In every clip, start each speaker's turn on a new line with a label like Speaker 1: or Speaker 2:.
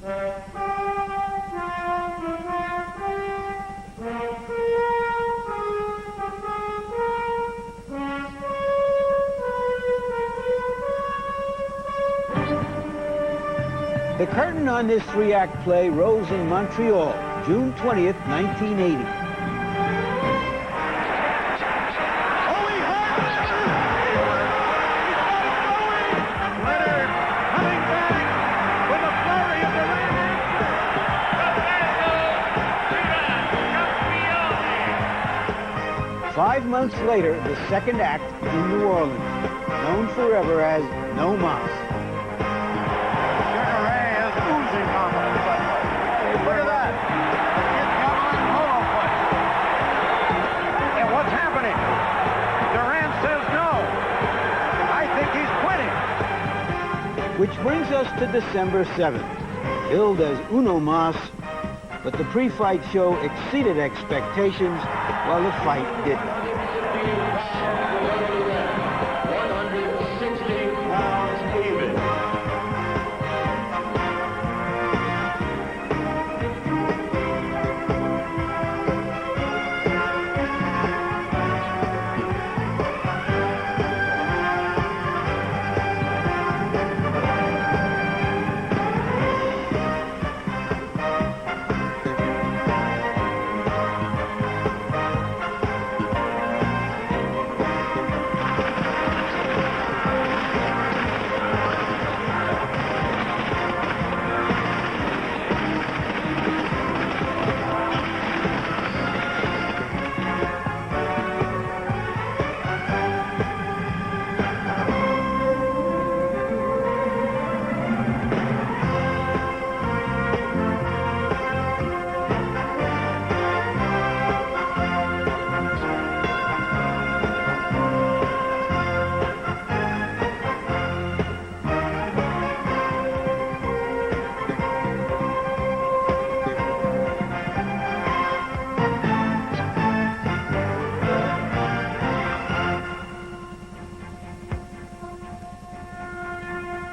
Speaker 1: The curtain on this three-act play rose in Montreal, June 20th, 1980.
Speaker 2: Leonard coming back with a flurry of the right.
Speaker 1: 5 months later, the second act in New Orleans, known forever as No Mas.
Speaker 2: Look at that. It's Duran polo play. And what's happening? Duran says no. I think he's quitting.
Speaker 1: Which brings us to December 7th, billed as Uno Mas, but the pre-fight show exceeded expectations while the fight didn't.
Speaker 2: 160 pounds even.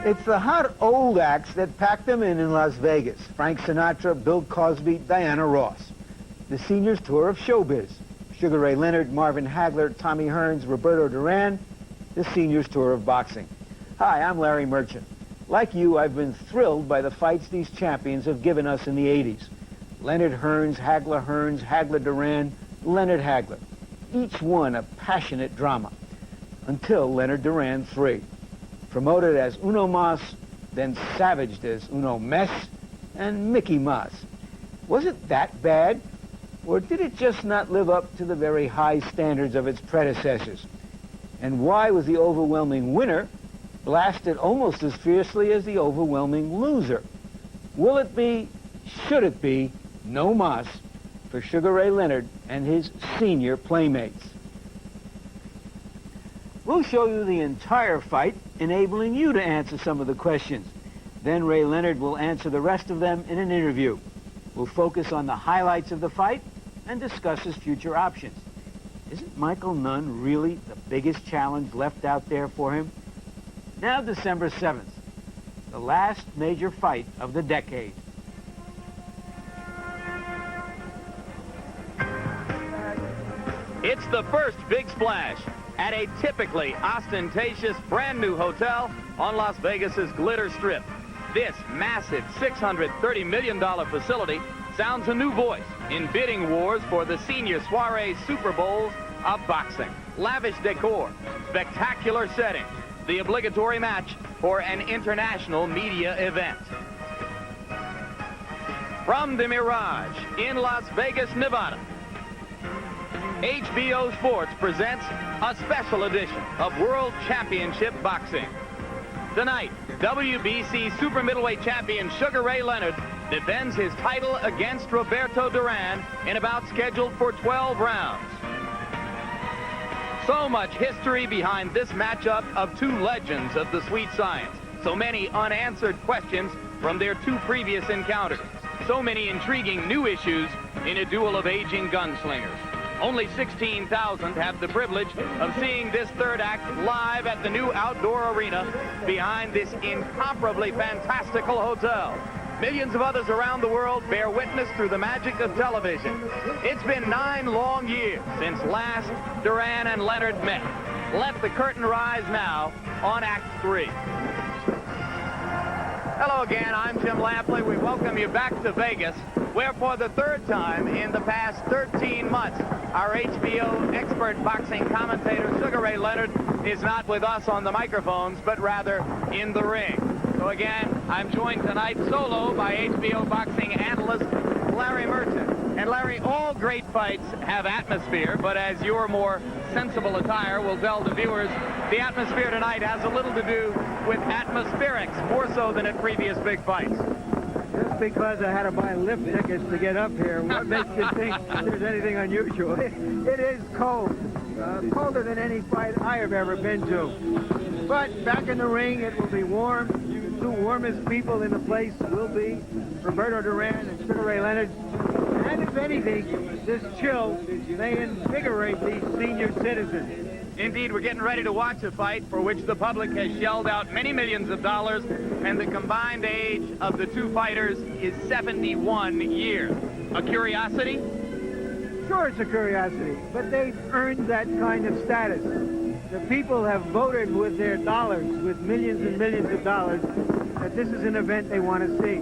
Speaker 1: It's the hot old acts that packed them in Las Vegas. Frank Sinatra, Bill Cosby, Diana Ross. The seniors tour of showbiz. Sugar Ray Leonard, Marvin Hagler, Tommy Hearns, Roberto Duran. The seniors tour of boxing. Hi, I'm Larry Merchant. Like you, I've been thrilled by the fights these champions have given us in the 80s. Leonard Hearns, Hagler Duran, Leonard Hagler. Each one a passionate drama. Until Leonard Duran 3. Promoted as Uno Mas, then savaged as Uno Mes, and Mickey Mas. Was it that bad? Or did it just not live up to the very high standards of its predecessors? And why was the overwhelming winner blasted almost as fiercely as the overwhelming loser? Will it be, should it be, No Mas for Sugar Ray Leonard and his senior playmates? We'll show you the entire fight, enabling you to answer some of the questions. Then Ray Leonard will answer the rest of them in an interview. We'll focus on the highlights of the fight and discuss his future options. Isn't Michael Nunn really the biggest challenge left out there for him? Now December 7th, the last major fight of the decade.
Speaker 3: It's the first big splash at a typically ostentatious brand new hotel on Las Vegas's Glitter Strip. This massive $630 million facility sounds a new voice in bidding wars for the senior soiree Super Bowls of boxing. Lavish decor, spectacular setting, the obligatory match for an international media event. From the Mirage in Las Vegas, Nevada, HBO Sports presents a special edition of World Championship Boxing. Tonight, WBC super middleweight champion Sugar Ray Leonard defends his title against Roberto Duran in a bout scheduled for 12 rounds. So much history behind this matchup of two legends of the sweet science. So many unanswered questions from their two previous encounters. So many intriguing new issues in a duel of aging gunslingers. Only 16,000 have the privilege of seeing this third act live at the new outdoor arena behind this incomparably fantastical hotel. Millions of others around the world bear witness through the magic of television. It's been 9 long years since last Duran and Leonard met. Let the curtain rise now on Act 3. Hello again, I'm Jim Lampley. We welcome you back to Vegas, where for the 3rd time in the past 13 months, our HBO expert boxing commentator, Sugar Ray Leonard, is not with us on the microphones, but rather in the ring. So again, I'm joined tonight solo by HBO boxing analyst Larry Merchant. And Larry, all great fights have atmosphere, but as your more sensible attire will tell the viewers, the atmosphere tonight has a little to do with atmospherics, more so than at previous big fights.
Speaker 4: Just because I had to buy lift tickets to get up here, what makes you think there's anything unusual? It is cold, colder than any fight I have ever been to. But back in the ring, it will be warm. The two warmest people in the place will be Roberto Duran and Sugar Ray Leonard. And if anything, this chill may invigorate these senior citizens.
Speaker 3: Indeed, we're getting ready to watch a fight for which the public has shelled out many millions of dollars, and the combined age of the two fighters is 71 years. A curiosity?
Speaker 4: Sure, it's a curiosity, but they've earned that kind of status. The people have voted with their dollars, with millions and millions of dollars, that this is an event they want to see.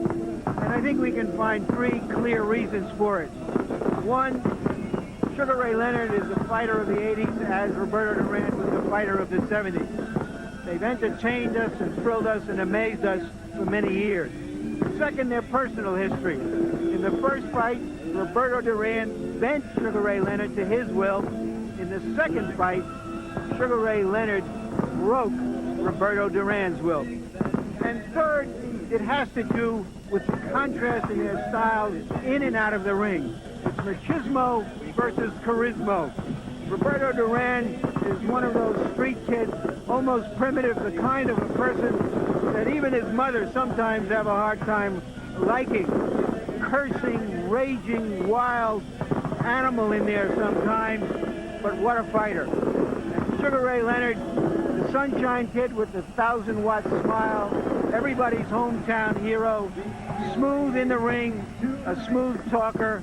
Speaker 4: And I think we can find 3 clear reasons for it. One, Sugar Ray Leonard is a fighter of the 80s, as Roberto Duran was a fighter of the 70s. They've entertained us and thrilled us and amazed us for many years. Second, their personal history. In the first fight, Roberto Duran bent Sugar Ray Leonard to his will. In the second fight, Sugar Ray Leonard broke Roberto Duran's will. And third, it has to do with the contrast in their styles in and out of the ring. It's machismo versus charisma. Roberto Duran is one of those street kids, almost primitive, the kind of a person that even his mother sometimes have a hard time liking. Cursing, raging, wild animal in there sometimes, but what a fighter. And Sugar Ray Leonard, the sunshine kid with the 1,000-watt smile, everybody's hometown hero, smooth in the ring, a smooth talker,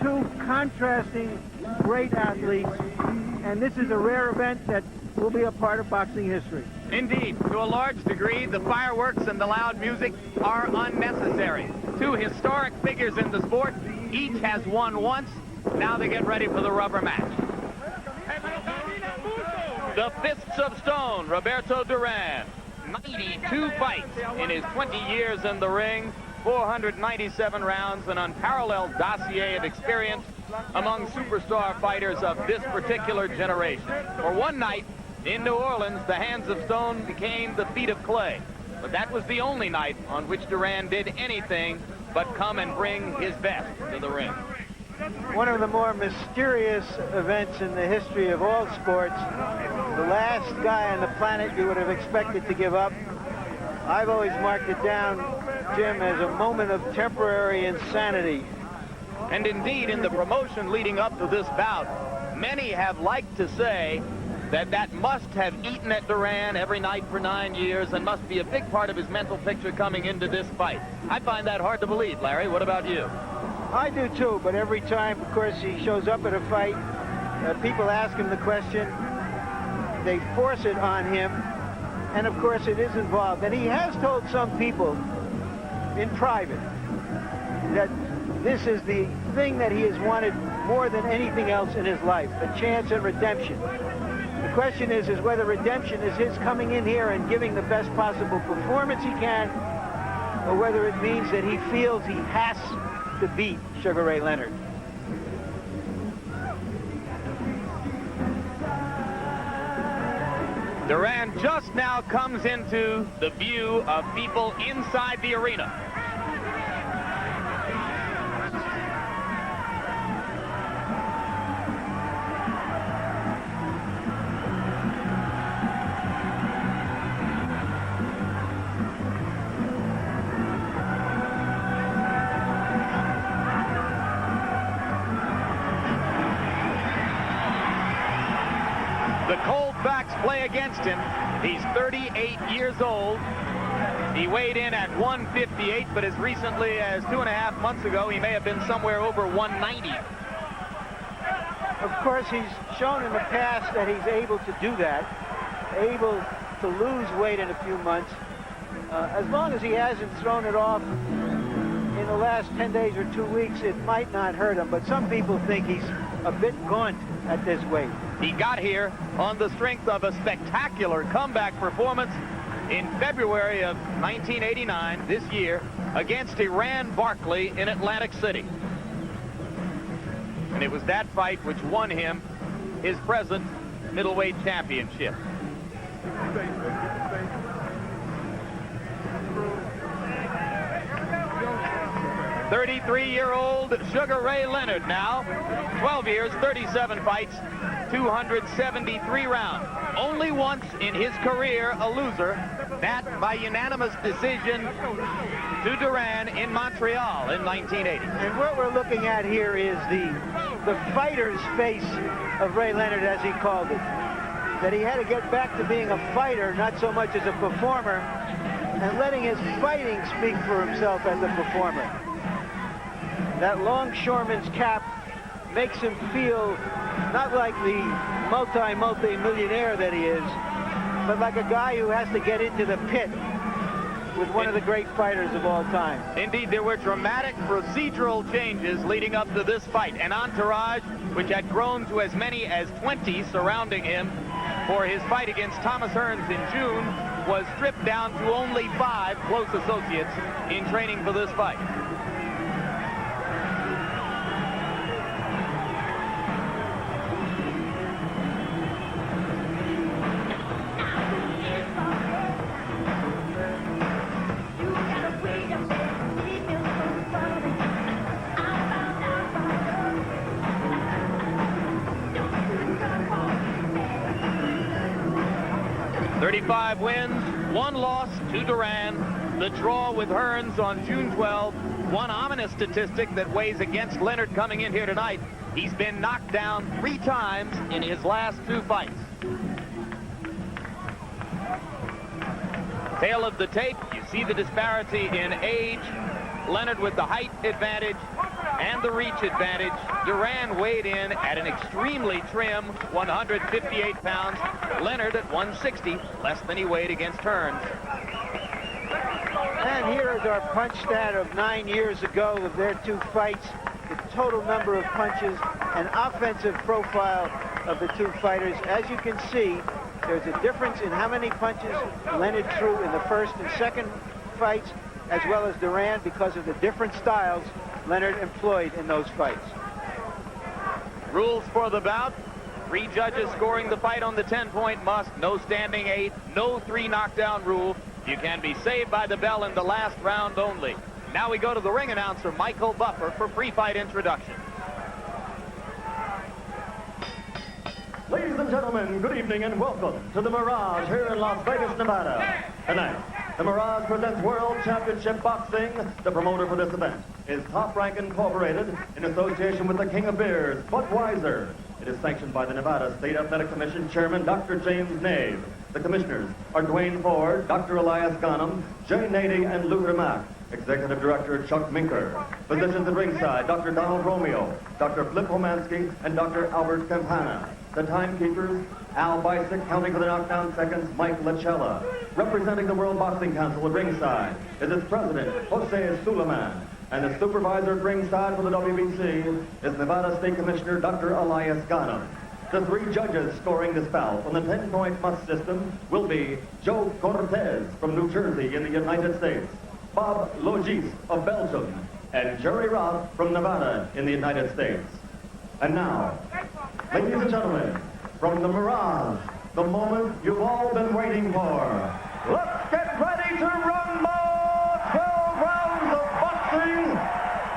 Speaker 4: 2 contrasting great athletes, and this is a rare event that will be a part of boxing history.
Speaker 3: Indeed, to a large degree, the fireworks and the loud music are unnecessary. 2 historic figures in the sport, each has won once. Now they get ready for the rubber match. The Fists of Stone, Roberto Duran. 92 fights in his 20 years in the ring, 497 rounds, an unparalleled dossier of experience among superstar fighters of this particular generation. For one night in New Orleans, the hands of stone became the feet of clay. But that was the only night on which Duran did anything but come and bring his best to the ring.
Speaker 1: One of the more mysterious events in the history of all sports. The last guy on the planet you would have expected to give up. I've always marked it down, Jim, as a moment of temporary insanity.
Speaker 3: And indeed, in the promotion leading up to this bout, many have liked to say that must have eaten at Duran every night for 9 years and must be a big part of his mental picture coming into this fight. I find that hard to believe, Larry. What about you?
Speaker 1: I do too, but every time, of course, he shows up at a fight, people ask him the question, they force it on him, and of course it is involved. And he has told some people in private that this is the thing that he has wanted more than anything else in his life, a chance at redemption. The question is whether redemption is his coming in here and giving the best possible performance he can, or whether it means that he feels he has to beat Sugar Ray Leonard.
Speaker 3: Duran just now comes into the view of people inside the arena. The cold facts play against him. He's 38 years old. He weighed in at 158, but as recently as 2.5 months ago, he may have been somewhere over 190.
Speaker 4: Of course, he's shown in the past that he's able to do that, able to lose weight in a few months. As long as he hasn't thrown it off in the last 10 days or 2 weeks, it might not hurt him. But some people think he's a bit gaunt at this weight.
Speaker 3: He got here on the strength of a spectacular comeback performance in February of 1989, this year, against Duran Barkley in Atlantic City. And it was that fight which won him his present middleweight championship. 33-year-old Sugar Ray Leonard now, 12 years, 37 fights, 273 rounds. Only once in his career a loser, that by unanimous decision to Duran in Montreal in 1980.
Speaker 4: And what we're looking at here is the fighter's face of Ray Leonard, as he called it. That he had to get back to being a fighter, not so much as a performer, and letting his fighting speak for himself as a performer. That longshoreman's cap makes him feel not like the multi-millionaire that he is, but like a guy who has to get into the pit with one of the great fighters of all time.
Speaker 3: Indeed, there were dramatic procedural changes leading up to this fight. An entourage which had grown to as many as 20 surrounding him for his fight against Thomas Hearns in June was stripped down to only 5 close associates in training for this fight. Five wins, 1 loss to Duran. The draw with Hearns on June 12. One ominous statistic that weighs against Leonard coming in here tonight. He's been knocked down 3 times in his last 2 fights. Tail of the tape, you see the disparity in age. Leonard with the height advantage and the reach advantage. Duran weighed in at an extremely trim 158 pounds. Leonard at 160, less than he weighed against Hearns.
Speaker 4: And here is our punch stat of 9 years ago of their 2 fights. The total number of punches and offensive profile of the 2 fighters. As you can see, there's a difference in how many punches Leonard threw in the first and second fights, as well as Duran, because of the different styles Leonard employed in those fights.
Speaker 3: Rules for the bout: 3 judges scoring the fight on the 10-point must, no standing 8, no 3 knockdown rule. You can be saved by the bell in the last round only. Now we go to the ring announcer, Michael Buffer, for pre-fight introduction.
Speaker 5: Ladies and gentlemen, good evening and welcome to the Mirage here in Las Vegas, Nevada. Tonight, the Mirage presents World Championship Boxing. The promoter for this event is Top Rank Incorporated in association with the King of Beers, Budweiser. It is sanctioned by the Nevada State Athletic Commission Chairman, Dr. James Nave. The commissioners are Dwayne Ford, Dr. Elias Ghanem, Jay Nady, and Luther Mack. Executive Director Chuck Minker. Physicians at ringside, Dr. Donald Romeo, Dr. Flip Homansky, and Dr. Albert Campana. The timekeepers, Al Bisick, counting for the knockdown seconds, Mike Lachella. Representing the World Boxing Council at ringside is its president, Jose Suleiman. And the supervisor at ringside for the WBC is Nevada State Commissioner Dr. Elias Ghanem. The 3 judges scoring this bout on the 10-point must system will be Joe Cortez from New Jersey in the United States, Bob Logis of Belgium, and Jerry Roth from Nevada in the United States. And now, ladies and gentlemen, from the Mirage, the moment you've all been waiting for. Let's get ready to rumble! 12 rounds of boxing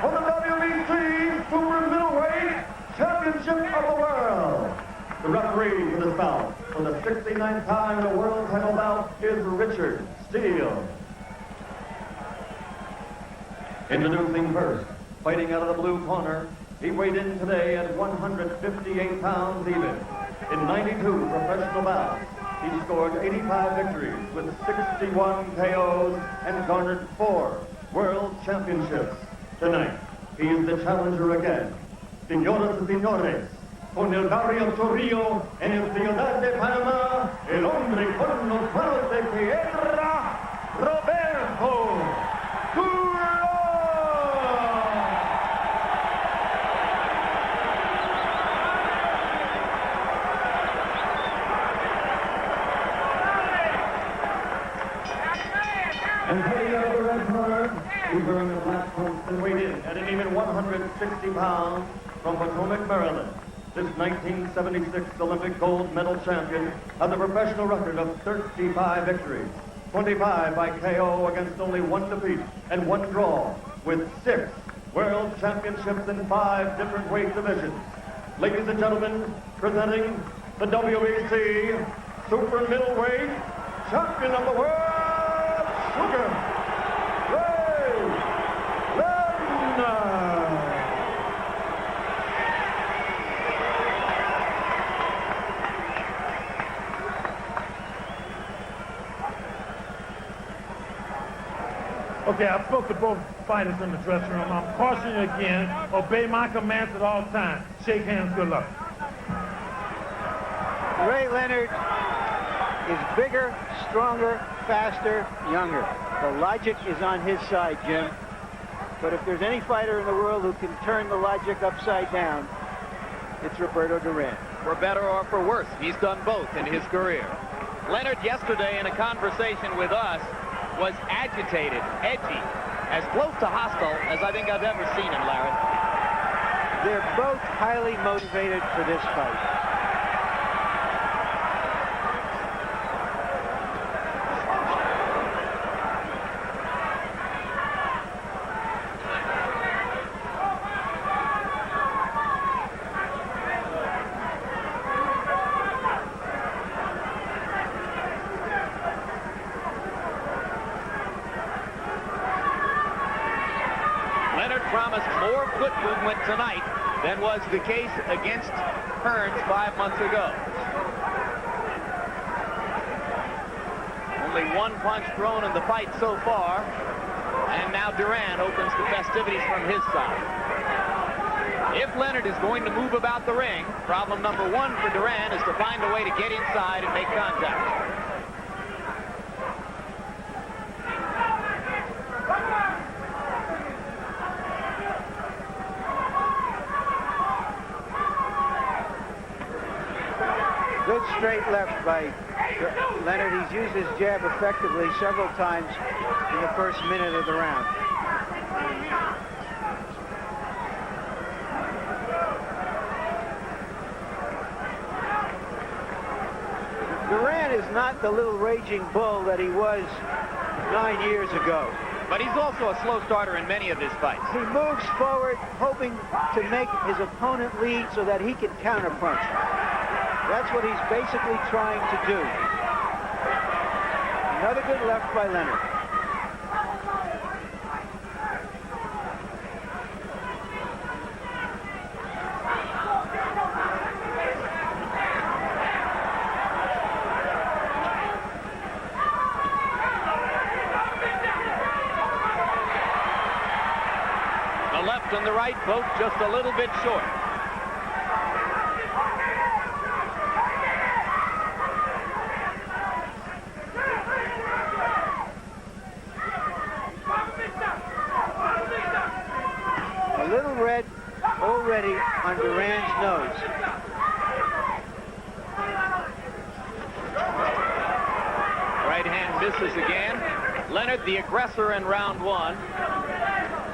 Speaker 5: for the WBC Super Middleweight Championship of the World. The referee for this bout, for the 69th time in a world title bout, is Richard Steele. Introducing first, fighting out of the blue corner, he weighed in today at 158 pounds even. In 92 professional bouts, He scored 85 victories with 61 KOs and garnered 4 World Championships. Tonight, he is the challenger again. Señoras y señores, con el barrio Torrillo en el Ciudad de Panamá, el hombre con los palos de piedra, Roberto Duran. And heading out of the red corner, he's wearing a black coat and weighed in at an even 160 pounds from Potomac, Maryland. This 1976 Olympic gold medal champion has a professional record of 35 victories, 25 by KO against only 1 defeat and 1 draw, with 6 world championships in 5 different weight divisions. Ladies and gentlemen, presenting the WBC super middleweight champion of the world, Sugar Ray Leonard.
Speaker 2: Okay, I spoke to both fighters in the dressing room. I'm cautioning you again. Obey my commands at all times. Shake hands. Good luck.
Speaker 4: Ray Leonard is bigger, stronger, faster, younger. The logic is on his side, Jim. But if there's any fighter in the world who can turn the logic upside down, it's Roberto Duran.
Speaker 3: For better or for worse, he's done both in his career. Leonard yesterday in a conversation with us was agitated, edgy, as close to hostile as I think I've ever seen him, Larry.
Speaker 4: They're both highly motivated for this fight.
Speaker 3: Promised more foot movement tonight than was the case against Hearns 5 months ago. Only 1 punch thrown in the fight so far, and now Duran opens the festivities from his side. If Leonard is going to move about the ring, problem number 1 for Duran is to find a way to get inside and make contact.
Speaker 4: Good straight left by Leonard. He's used his jab effectively several times in the first minute of the round. Duran is not the little raging bull that he was 9 years ago.
Speaker 3: But he's also a slow starter in many of his fights.
Speaker 4: He moves forward, hoping to make his opponent lead so that he can counterpunch. That's what he's basically trying to do. Another good left by Leonard.
Speaker 3: The left and the right both just a little bit short.
Speaker 4: Red already on Duran's nose.
Speaker 3: Right hand misses again. Leonard, the aggressor in round 1.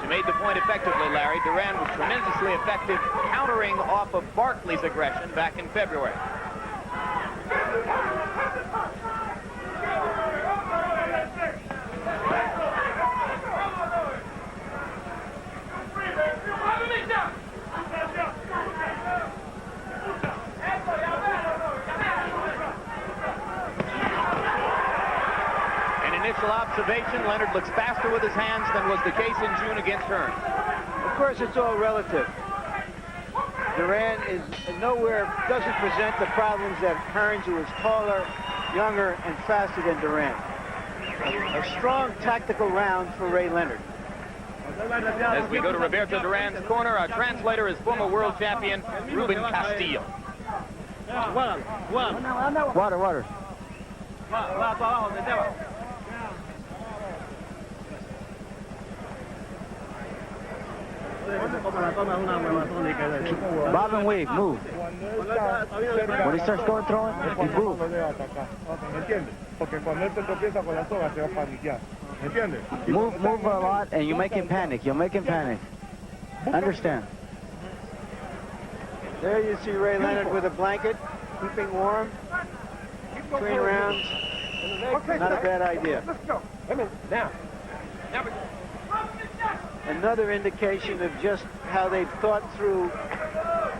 Speaker 3: She made the point effectively, Larry. Duran was tremendously effective countering off of Barkley's aggression back in February. Observation, Leonard looks faster with his hands than was the case in June against Hearns.
Speaker 4: Of course, it's all relative. Duran is nowhere, doesn't present the problems that Hearns, who is taller,
Speaker 1: younger and faster than Duran. A strong tactical round for Ray Leonard.
Speaker 3: As we go to Roberto Duran's corner, our translator is former world champion Ruben Castillo.
Speaker 1: Water. Bob and weave, move. When he starts going throwing, you move. Move a lot, and you make him panic. You'll make him panic. Understand? There you see Ray Leonard with a blanket, keeping warm. Between rounds. Not a bad idea.
Speaker 6: Let's go. Come in. Now.
Speaker 1: Another indication of just how they've thought through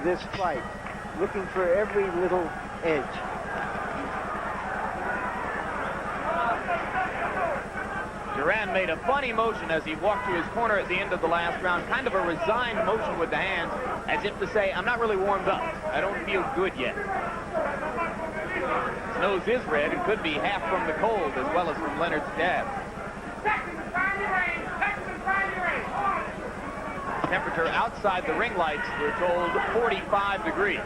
Speaker 1: this fight, looking for every little edge.
Speaker 3: Duran made a funny motion as he walked to his corner at the end of the last round, kind of a resigned motion with the hands, as if to say, I'm not really warmed up. I don't feel good yet. His nose is red and could be half from the cold as well as from Leonard's jab. Temperature outside the ring lights, we're told, 45 degrees.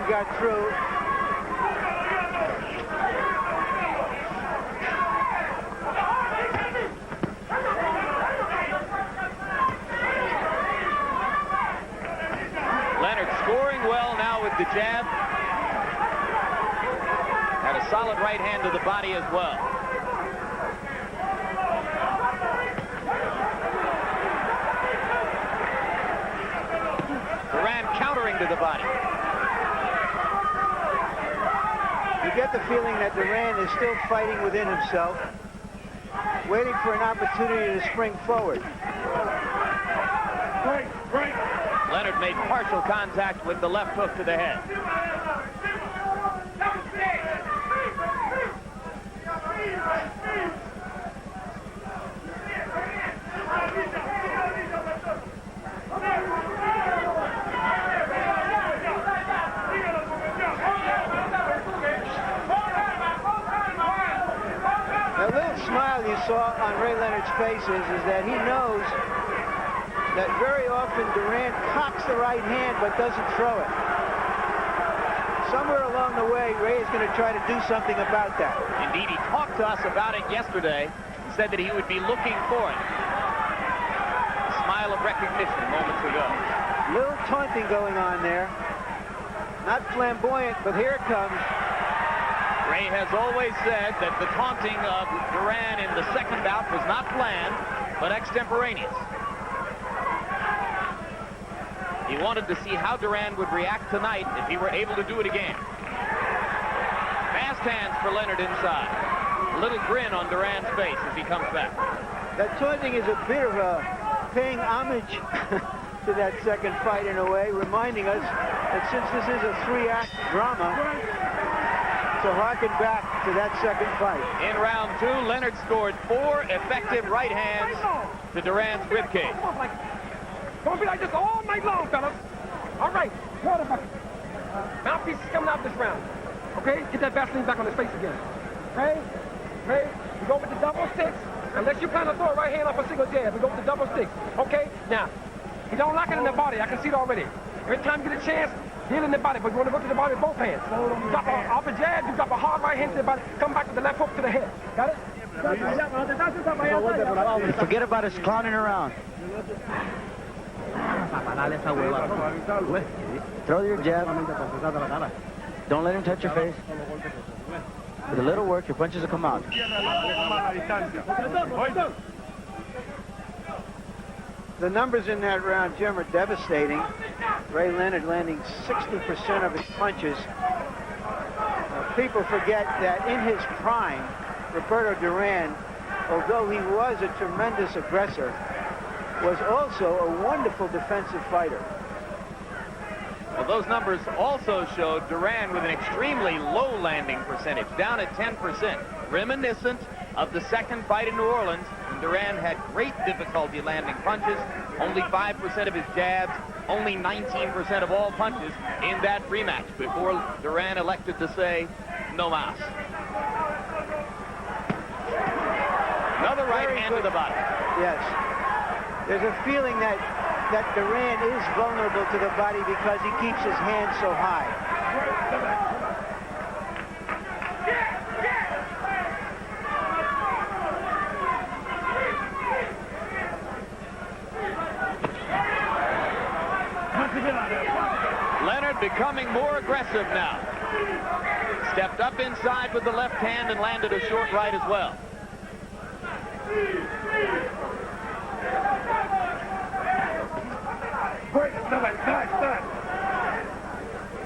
Speaker 1: Got through.
Speaker 3: Leonard scoring well now with the jab. Had a solid right hand to the body as well. Duran countering to the body.
Speaker 1: You get the feeling that Duran is still fighting within himself, waiting for an opportunity to spring forward.
Speaker 3: Leonard made partial contact with the left hook to the head.
Speaker 1: You saw on Ray Leonard's face is that he knows that very often Duran cocks the right hand but doesn't throw it. Somewhere along the way, Ray is going to try to do something about that.
Speaker 3: Indeed, he talked to us about it yesterday. He said that he would be looking for it. A smile of recognition moments ago.
Speaker 1: Little taunting going on there. Not flamboyant, but here it comes.
Speaker 3: Ray has always said that the taunting of Duran in the second bout was not planned, but extemporaneous. He wanted to see how Duran would react tonight if he were able to do it again. Fast hands for Leonard inside. A little grin on Duran's face as he comes back.
Speaker 1: That taunting is a bit of a paying homage to that second fight in a way, reminding us that since this is a three-act drama, to harken back to that second fight.
Speaker 3: In round two, Leonard scored 4 effective right hands to Duran's ribcage.
Speaker 6: Don't be like this all night long, fellas. All right, water bucket. Mouthpiece is coming out this round. Okay, get that Vaseline back on his face again. Okay, we go with the double sticks. Unless you plan to throw a right hand off a single jab, we go with the double sticks. Okay, now, he don't lock it in the body. I can see it already. Every time you get a chance, hit in the body, but you want to go to the body with both hands. You drop off a jab, you drop a hard right hand to the body, come back with the left hook to the head. Got it?
Speaker 1: Forget about us clowning around. Throw your jab. Don't let him touch your face. With a little work, your punches will come out. The numbers in that round, Jim, are devastating. Ray Leonard landing 60% of his punches. People forget that in his prime, Roberto Duran, although he was a tremendous aggressor, was also a wonderful defensive fighter.
Speaker 3: Well, those numbers also showed Duran with an extremely low landing percentage, down at 10%, reminiscent of the second fight in New Orleans, when Duran had great difficulty landing punches, only 5% of his jabs, only 19% of all punches in that rematch before Duran elected to say, no mas. Another right hand to the body.
Speaker 1: Yes. There's a feeling that Duran is vulnerable to the body because he keeps his hands so high.
Speaker 3: Leonard becoming more aggressive now. Stepped up inside with the left hand and landed a short right as well.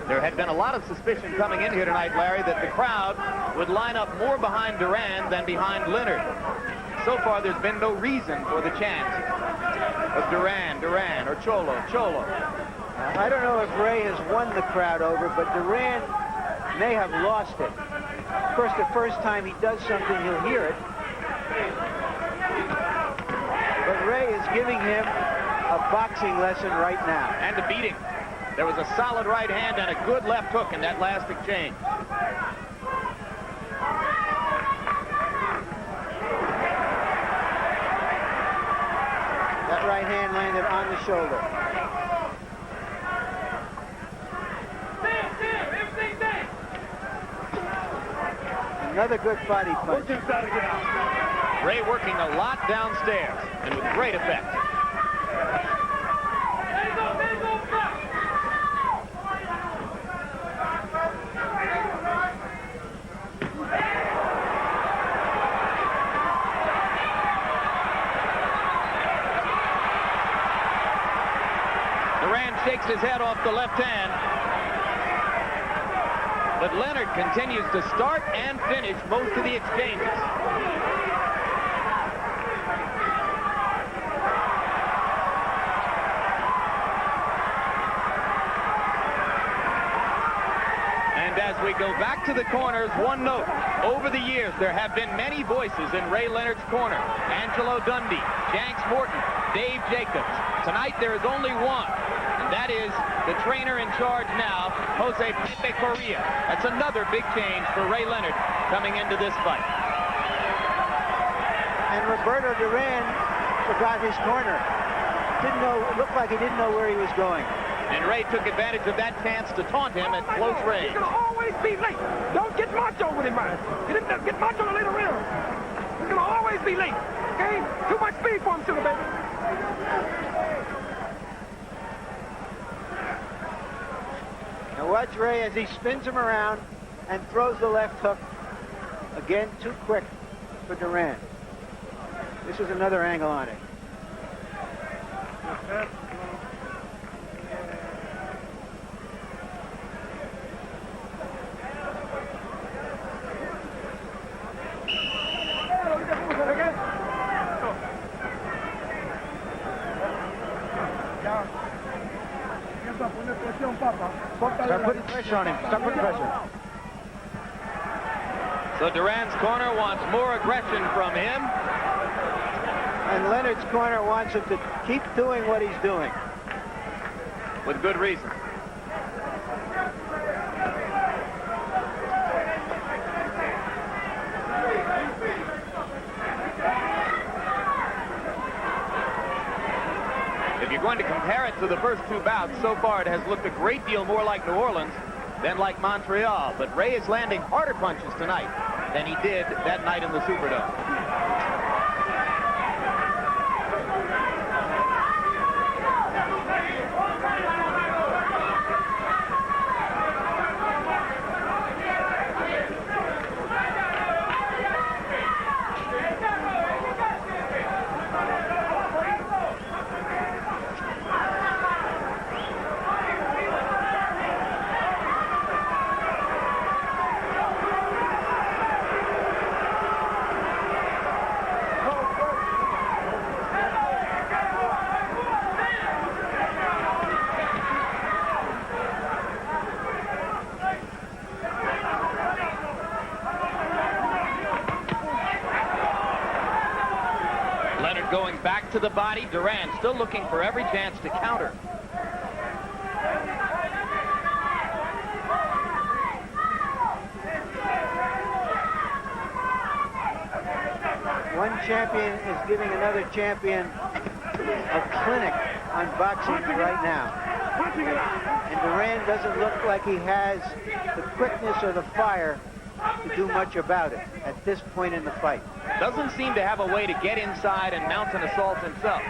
Speaker 3: There had been a lot of suspicion coming in here tonight, Larry, that the crowd would line up more behind Duran than behind Leonard. So far, there's been no reason for the chant of Duran, Duran, or Cholo, Cholo.
Speaker 1: I don't know if Ray has won the crowd over, but Duran may have lost it. Of course, the first time he does something, he'll hear it. But Ray is giving him a boxing lesson right now.
Speaker 3: And a beating. There was a solid right hand and a good left hook in that last exchange.
Speaker 1: That right hand landed on the shoulder. Another good body punch.
Speaker 3: Ray working a lot downstairs and with great effect. Duran shakes his head off the left hand. But Leonard continues to start and finish most of the exchanges. And as we go back to the corners, one note. Over the years, there have been many voices in Ray Leonard's corner. Angelo Dundee, Janks Morton, Dave Jacobs. Tonight, there is only one. And that is the trainer in charge now, Jose Pepe Correa. That's another big change for Ray Leonard coming into this fight.
Speaker 1: And Roberto Duran forgot his corner. Looked like he didn't know where he was going.
Speaker 3: And Ray took advantage of that chance to taunt him at close range.
Speaker 6: He's gonna always be late. Don't get macho with him, man. Get macho in the later round. He's gonna always be late. Okay? Too much speed for him, sugar baby.
Speaker 1: Now watch Ray as he spins him around and throws the left hook. Again, too quick for Duran. This was another angle on it. Start putting pressure on him. Start putting pressure.
Speaker 3: So Duran's corner wants more aggression from him.
Speaker 1: And Leonard's corner wants him to keep doing what he's doing.
Speaker 3: With good reason. If you're going to compare it to the first two bouts, so far it has looked a great deal more like New Orleans than like Montreal. But Ray is landing harder punches tonight than he did that night in the Superdome. to the body. Duran still looking for every chance to counter.
Speaker 1: One champion is giving another champion a clinic on boxing right now. And Duran doesn't look like he has the quickness or the fire to do much about it at this point in the fight.
Speaker 3: Doesn't seem to have a way to get inside and mount an assault himself.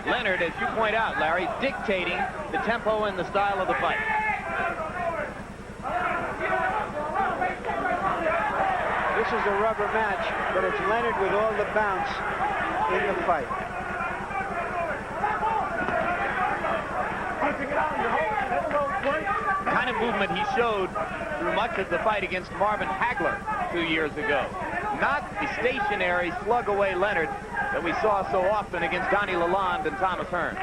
Speaker 3: Leonard, as you point out, Larry, dictating the tempo and the style of the fight.
Speaker 1: This is a rubber match, but it's Leonard with all the bounce in the fight.
Speaker 3: The kind of movement he showed through much of the fight against Marvin Hagler 2 years ago. Not the stationary slug-away Leonard that we saw so often against Donnie Lalonde and Thomas Hearns.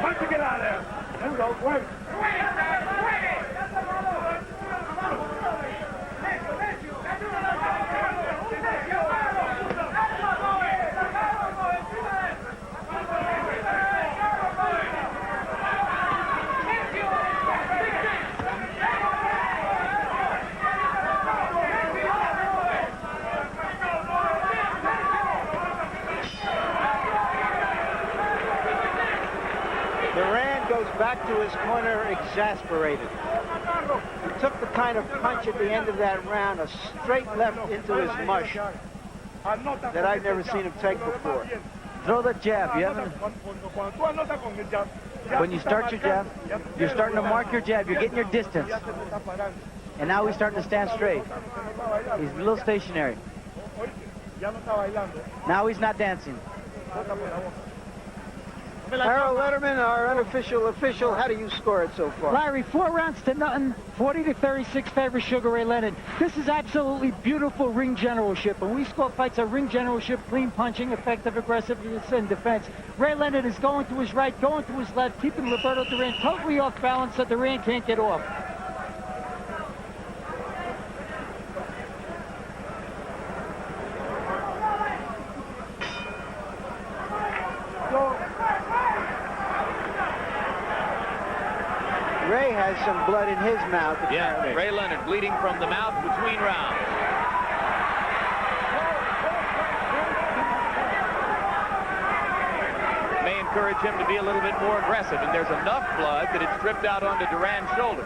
Speaker 2: Once you get out of there, there we go, work.
Speaker 1: Duran goes back to his corner exasperated. He took the kind of punch at the end of that round, a straight left into his mush, that I've never seen him take before.
Speaker 7: Throw that jab. You haven't. When you start your jab, you're starting to mark your jab. You're getting your distance. And now he's starting to stand straight. He's a little stationary. Now he's not dancing.
Speaker 1: Harold Letterman, our unofficial official, how do you score it so far?
Speaker 8: Larry, 4 rounds to nothing, 40-36 favor Sugar Ray Leonard. This is absolutely beautiful ring generalship. When we score fights are ring generalship, clean punching, effective aggressiveness, and defense. Ray Leonard is going to his right, going to his left, keeping Roberto Duran totally off balance so Duran can't get off.
Speaker 1: Ray has some blood in his mouth.
Speaker 3: Yeah,
Speaker 1: apparently.
Speaker 3: Ray Leonard bleeding from the mouth between rounds. May encourage him to be a little bit more aggressive, and there's enough blood that it's dripped out onto Duran's shoulder.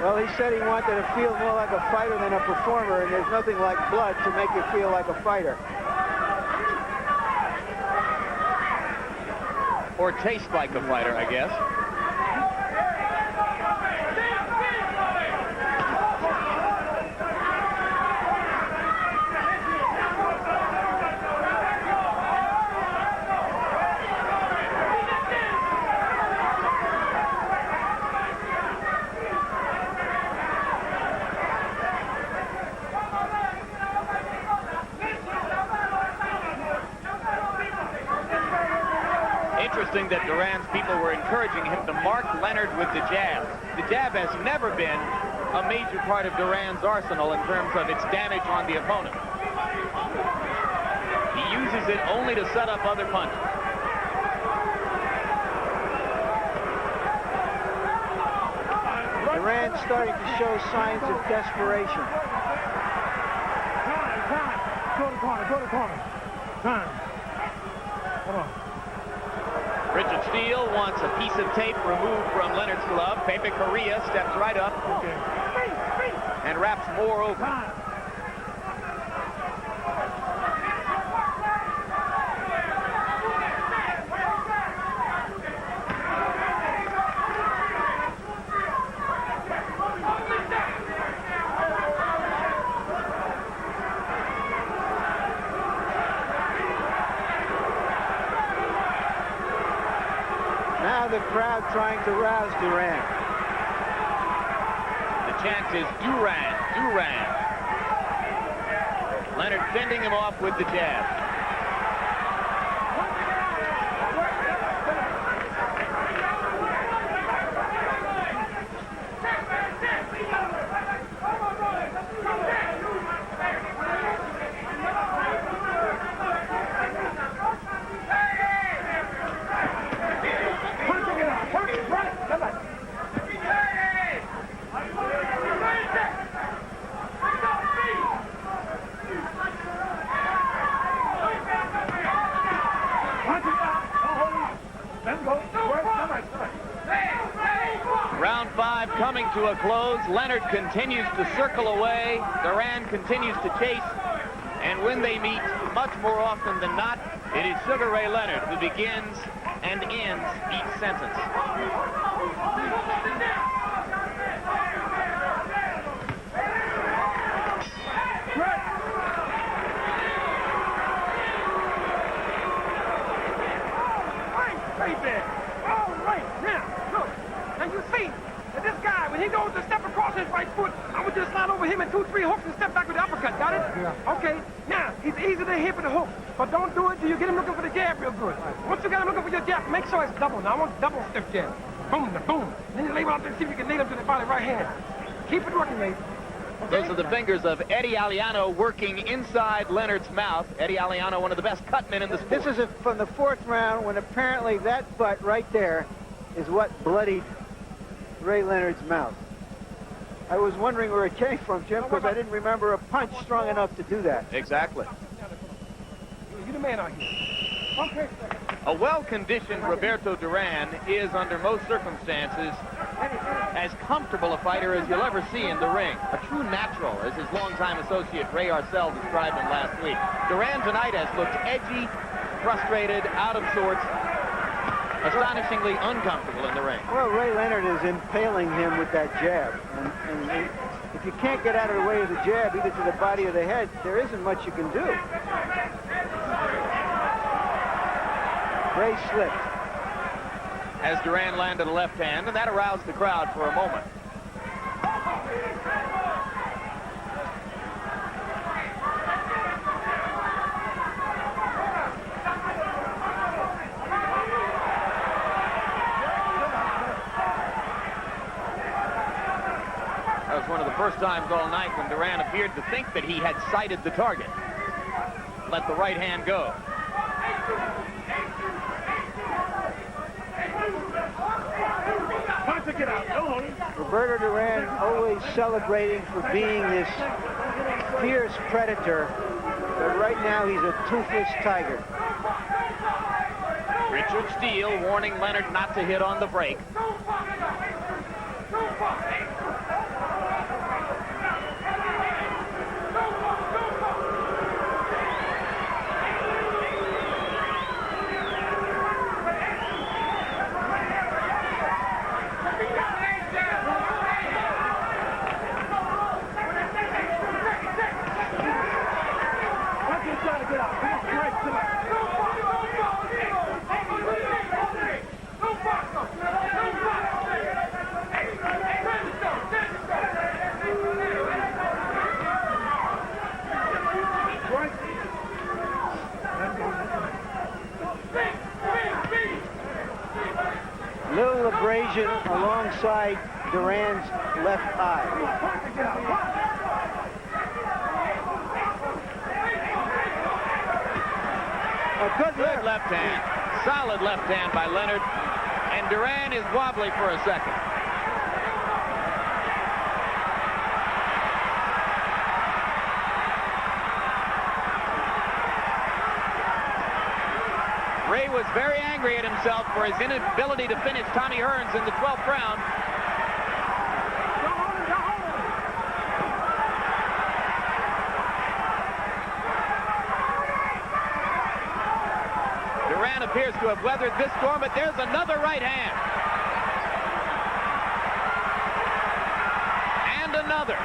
Speaker 1: Well, he said he wanted to feel more like a fighter than a performer, and there's nothing like blood to make you feel like a fighter.
Speaker 3: Or taste like a fighter, I guess. Interesting that Duran's people were encouraging him to mark Leonard with the jab. The jab has never been a major part of Duran's arsenal in terms of its damage on the opponent. He uses it only to set up other punches.
Speaker 1: Duran's starting to show signs of desperation.
Speaker 2: Time. Go to the corner. Time. Come on.
Speaker 3: Richard Steele wants a piece of tape removed from Leonard's glove. Pepe Correa steps right up and wraps more over.
Speaker 1: Now the crowd trying to rouse Duran.
Speaker 3: The chant is Duran, Duran. Leonard fending him off with the jab. to a close. Leonard continues to circle away. Duran continues to chase. And when they meet, much more often than not, it is Sugar Ray Leonard who begins and ends each sentence.
Speaker 6: He goes to step across his right foot, I would just slide over him in 2-3 hooks and step back with the uppercut. Got it? Yeah. Okay. Now, he's easy to hit with the hook, but don't do it till you get him looking for the jab real good. Once you get him looking for your jab, make sure it's double. Now, I want double stiff jab. Boom, boom. Then you label out there and see if you can nail him to the body right hand. Keep it working, mate. Okay?
Speaker 3: Those are the fingers of Eddie Aliano working inside Leonard's mouth. Eddie Aliano, one of the best cutmen in the sport.
Speaker 1: This is from the 4th round when apparently that butt right there is what bloodied Ray Leonard's mouth. I was wondering where it came from, Jim, because I didn't remember a punch strong enough to do that.
Speaker 3: Exactly.
Speaker 6: You're the man out here. Okay.
Speaker 3: A well-conditioned Roberto Duran is, under most circumstances, as comfortable a fighter as you'll ever see in the ring. A true natural, as his longtime associate Ray Arcel described him last week. Duran tonight has looked edgy, frustrated, out of sorts, astonishingly uncomfortable in the ring.
Speaker 1: Well, Ray Leonard is impaling him with that jab. And if you can't get out of the way of the jab, either to the body or the head, there isn't much you can do. Ray slipped.
Speaker 3: As Duran landed a left hand, and that aroused the crowd for a moment. That was one of the first times all night when Duran appeared to think that he had sighted the target. Let the right hand go.
Speaker 1: Roberto Duran always celebrating for being this fierce predator, but right now he's a toothless tiger.
Speaker 3: Richard Steele warning Leonard not to hit on the break.
Speaker 1: Little abrasion alongside Duran's left eye. A good
Speaker 3: left hand. Solid left hand by Leonard. And Duran is wobbly for a second. Ray was very angry at himself for his inability to finish Tommy Hearns in the 12th round. Duran appears to have weathered this storm, but there's another right hand. And another.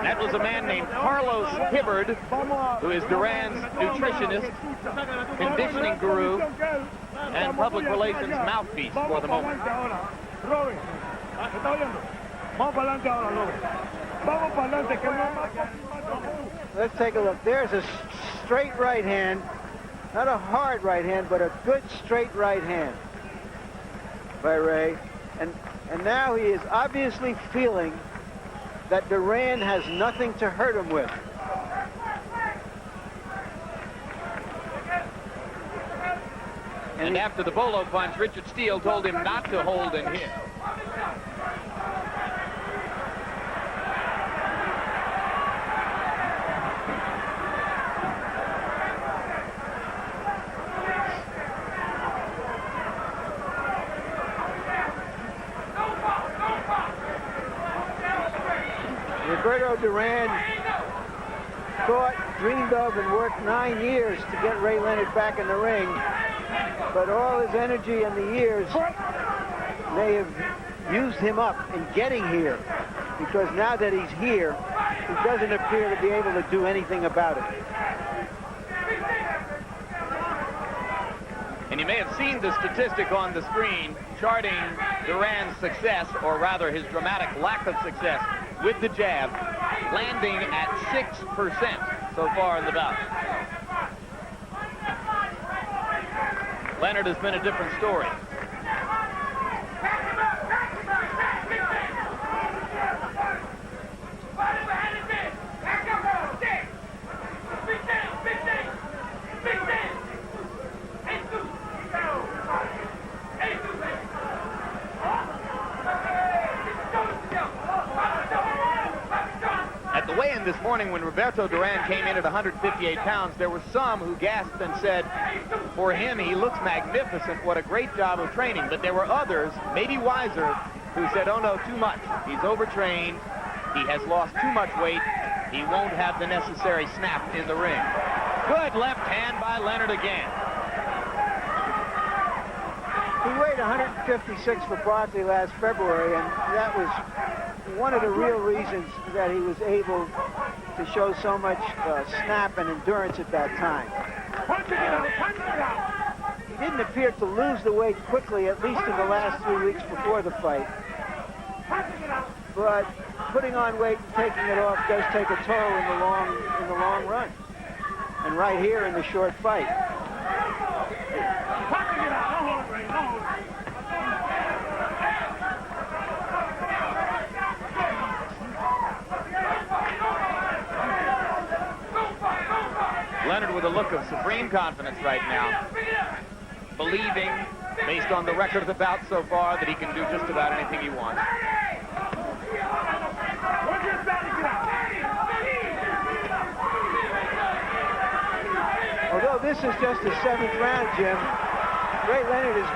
Speaker 3: That was a man named Carlos Hibbard, who is Duran's nutritionist, conditioning guru, and public relations mouthpiece for the moment.
Speaker 1: Let's take a look. There's a straight right hand Not a hard right hand, but a good straight right hand by Ray. And now he is obviously feeling that Duran has nothing to hurt him with.
Speaker 3: And after the bolo punch, Richard Steele told him not to hold and hit.
Speaker 1: Roberto Duran thought, dreamed of, and worked 9 years to get Ray Leonard back in the ring. But all his energy and the years may have used him up in getting here. Because now that he's here, he doesn't appear to be able to do anything about it.
Speaker 3: And you may have seen the statistic on the screen charting Duran's success, or rather his dramatic lack of success, with the jab, landing at 6% so far in the bout. Leonard has been a different story. This morning, when Roberto Duran came in at 158 pounds, there were some who gasped and said, for him, he looks magnificent. What a great job of training. But there were others, maybe wiser, who said, oh no, too much. He's overtrained. He has lost too much weight. He won't have the necessary snap in the ring. Good left hand by Leonard again.
Speaker 1: He weighed 156 for Barkley last February, and that was one of the real reasons that he was able to show so much snap and endurance at that time. He didn't appear to lose the weight quickly, at least in the last 3 weeks before the fight. But putting on weight and taking it off does take a toll in the long run. And right here in the short fight.
Speaker 3: Leonard with a look of supreme confidence right now, believing, based on the record of the bout so far, that he can do just about anything he wants.
Speaker 1: Although this is just the 7th round, Jim, Ray Leonard is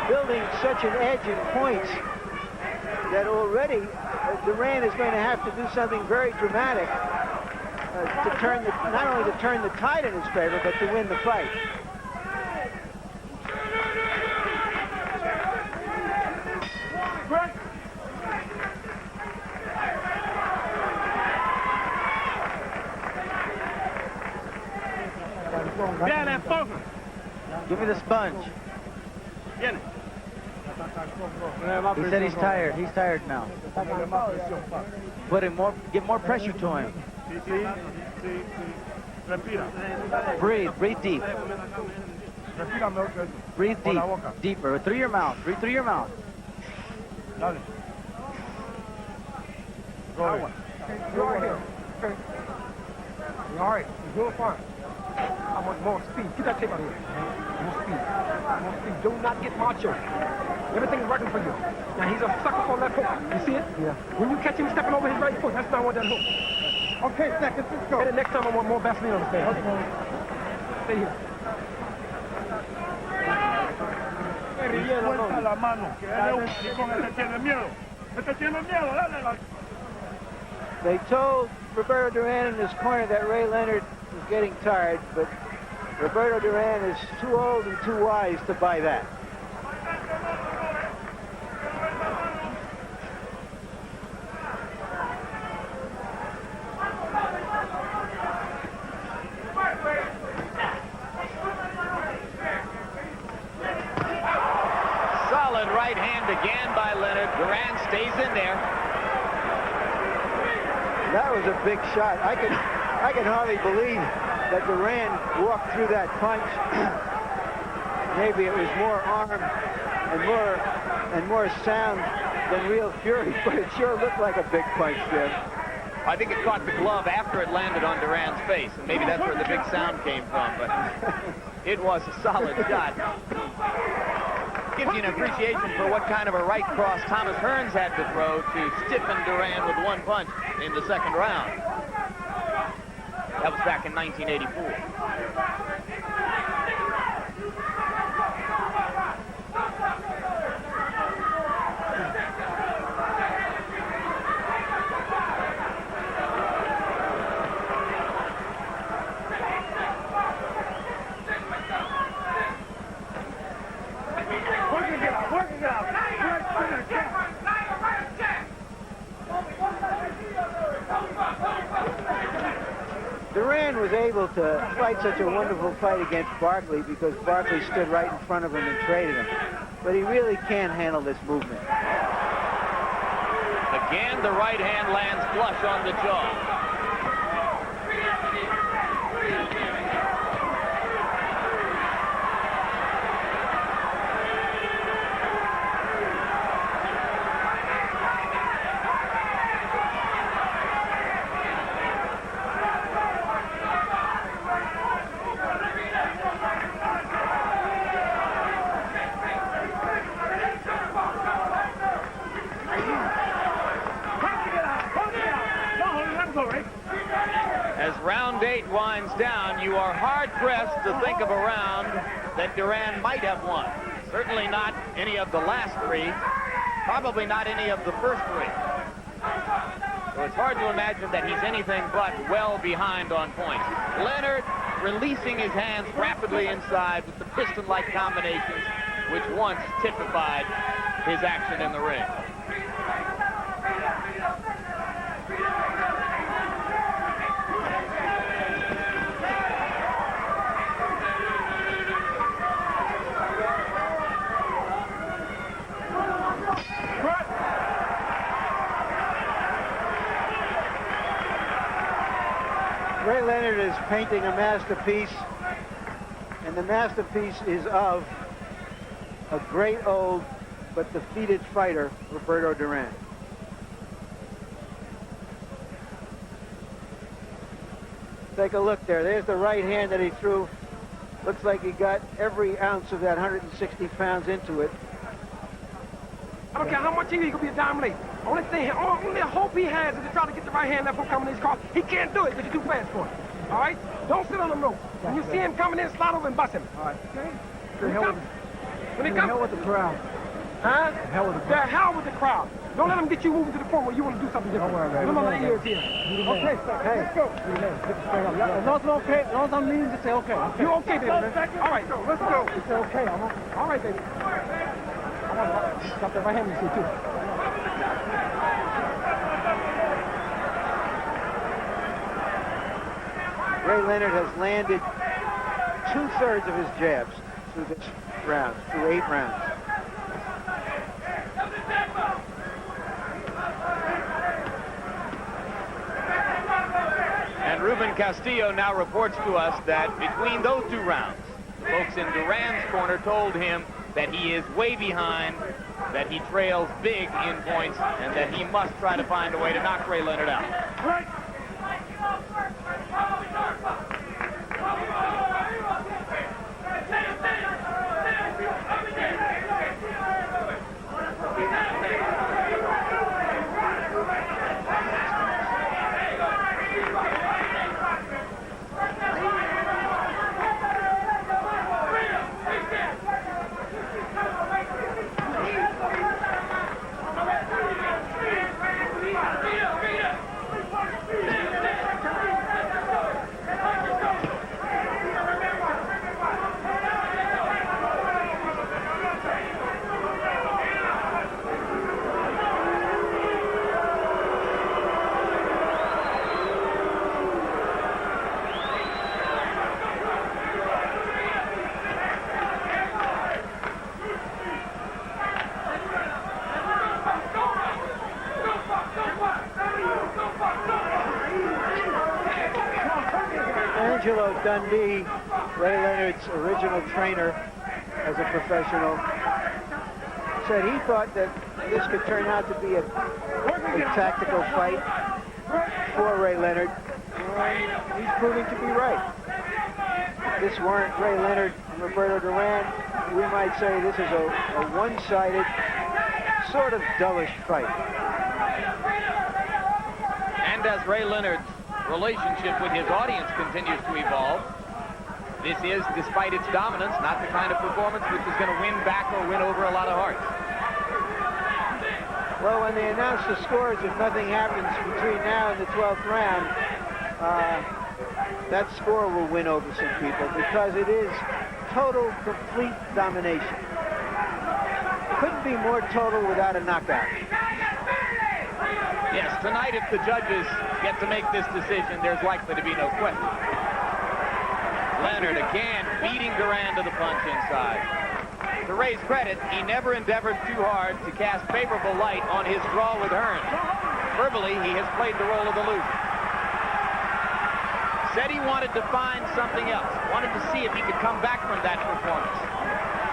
Speaker 1: building such an edge in points that already Duran is going to have to do something very dramatic to turn not only to turn the tide in his favor, but to win the fight.
Speaker 7: Give me the sponge. He said he's tired. He's tired now. Give more pressure to him. Breathe deep. Breathe deep, deeper, through your mouth. Breathe through your mouth.
Speaker 6: Go ahead. You're right here. Okay. All right. You're doing fine. I want more speed. Get that tape out of here. More speed. More speed. Do not get macho. Everything's working for you. Now, he's a sucker for that hook. You see it? Yeah. When you catch him stepping over his right foot, that's not what that hook. Okay, seconds. Let's go. And the next time I want more Vaseline on the stand. Okay. Stay here.
Speaker 1: They told Roberto Duran in his corner that Ray Leonard was getting tired, but Roberto Duran is too old and too wise to buy that.
Speaker 3: Solid right hand again by Leonard. Duran stays in there.
Speaker 1: That was a big shot. I can hardly believe But Duran walked through that punch. Maybe it was more arm and more sound than real fury, but it sure looked like a big punch, Jim.
Speaker 3: I think it caught the glove after it landed on Duran's face, and maybe that's where the big sound came from, but it was a solid shot. Gives you an appreciation for what kind of a right cross Thomas Hearns had to throw to stiffen Duran with one punch in the second round. That was back in 1984.
Speaker 1: Duran was able to fight such a wonderful fight against Barkley because Barkley stood right in front of him and traded him. But he really can't handle this movement.
Speaker 3: Again, the right hand lands flush on the jaw. As round 8 winds down, you are hard-pressed to think of a round that Duran might have won. Certainly not any of the last 3, probably not any of the first 3. So it's hard to imagine that he's anything but well behind on points. Leonard releasing his hands rapidly inside with the piston-like combinations which once typified his action in the ring.
Speaker 1: Ray Leonard is painting a masterpiece, and the masterpiece is of a great old but defeated fighter, Roberto Duran. Take a look there. There's the right hand that he threw. Looks like he got every ounce of that 160 pounds into it.
Speaker 6: I don't care how much he could be a dime late. Only hope he has is to try to get the right hand left hook coming in his cross. He can't do it because you're too fast for him. All right? Don't sit on the rope. When you see him coming in, slide over and bust him. All right. Okay? When he comes.
Speaker 4: The hell with the crowd.
Speaker 6: Huh?
Speaker 4: The hell with the crowd.
Speaker 6: The hell with the crowd. Don't let him get you moving to the point where you want to do something different.
Speaker 4: Don't worry,
Speaker 6: Remember the ears here.
Speaker 4: Okay, hey, let's go. As long as I'm okay, as long as I'm leading, just say okay.
Speaker 6: You okay, David, man? All right, let's go.
Speaker 4: Just say okay,
Speaker 6: all right, David. I want to stop that right hand, you see, too.
Speaker 1: Ray Leonard has landed 2/3 of his jabs through this round, through 8 rounds.
Speaker 3: And Ruben Castillo now reports to us that between those 2 rounds, the folks in Duran's corner told him that he is way behind, that he trails big in points, and that he must try to find a way to knock Ray Leonard out.
Speaker 2: Right.
Speaker 1: Angelo Dundee, Ray Leonard's original trainer as a professional, said he thought that this could turn out to be a tactical fight for Ray Leonard, and he's proving to be right. If this weren't Ray Leonard and Roberto Duran, we might say this is a one-sided, sort of dullish fight.
Speaker 3: And as Ray Leonard's relationship with his audience continues to evolve, this is, despite its dominance, not the kind of performance which is going to win back or win over a lot of hearts.
Speaker 1: Well, when they announce the scores, if nothing happens between now and the 12th round, that score will win over some people because it is total, complete domination. Couldn't be more total without a knockout.
Speaker 3: Yes, tonight if the judges get to make this decision, there's likely to be no question. Leonard again beating Duran to the punch inside. To Ray's credit, he never endeavored too hard to cast favorable light on his draw with Hearns. Verbally, he has played the role of the loser. Said he wanted to find something else, wanted to see if he could come back from that performance.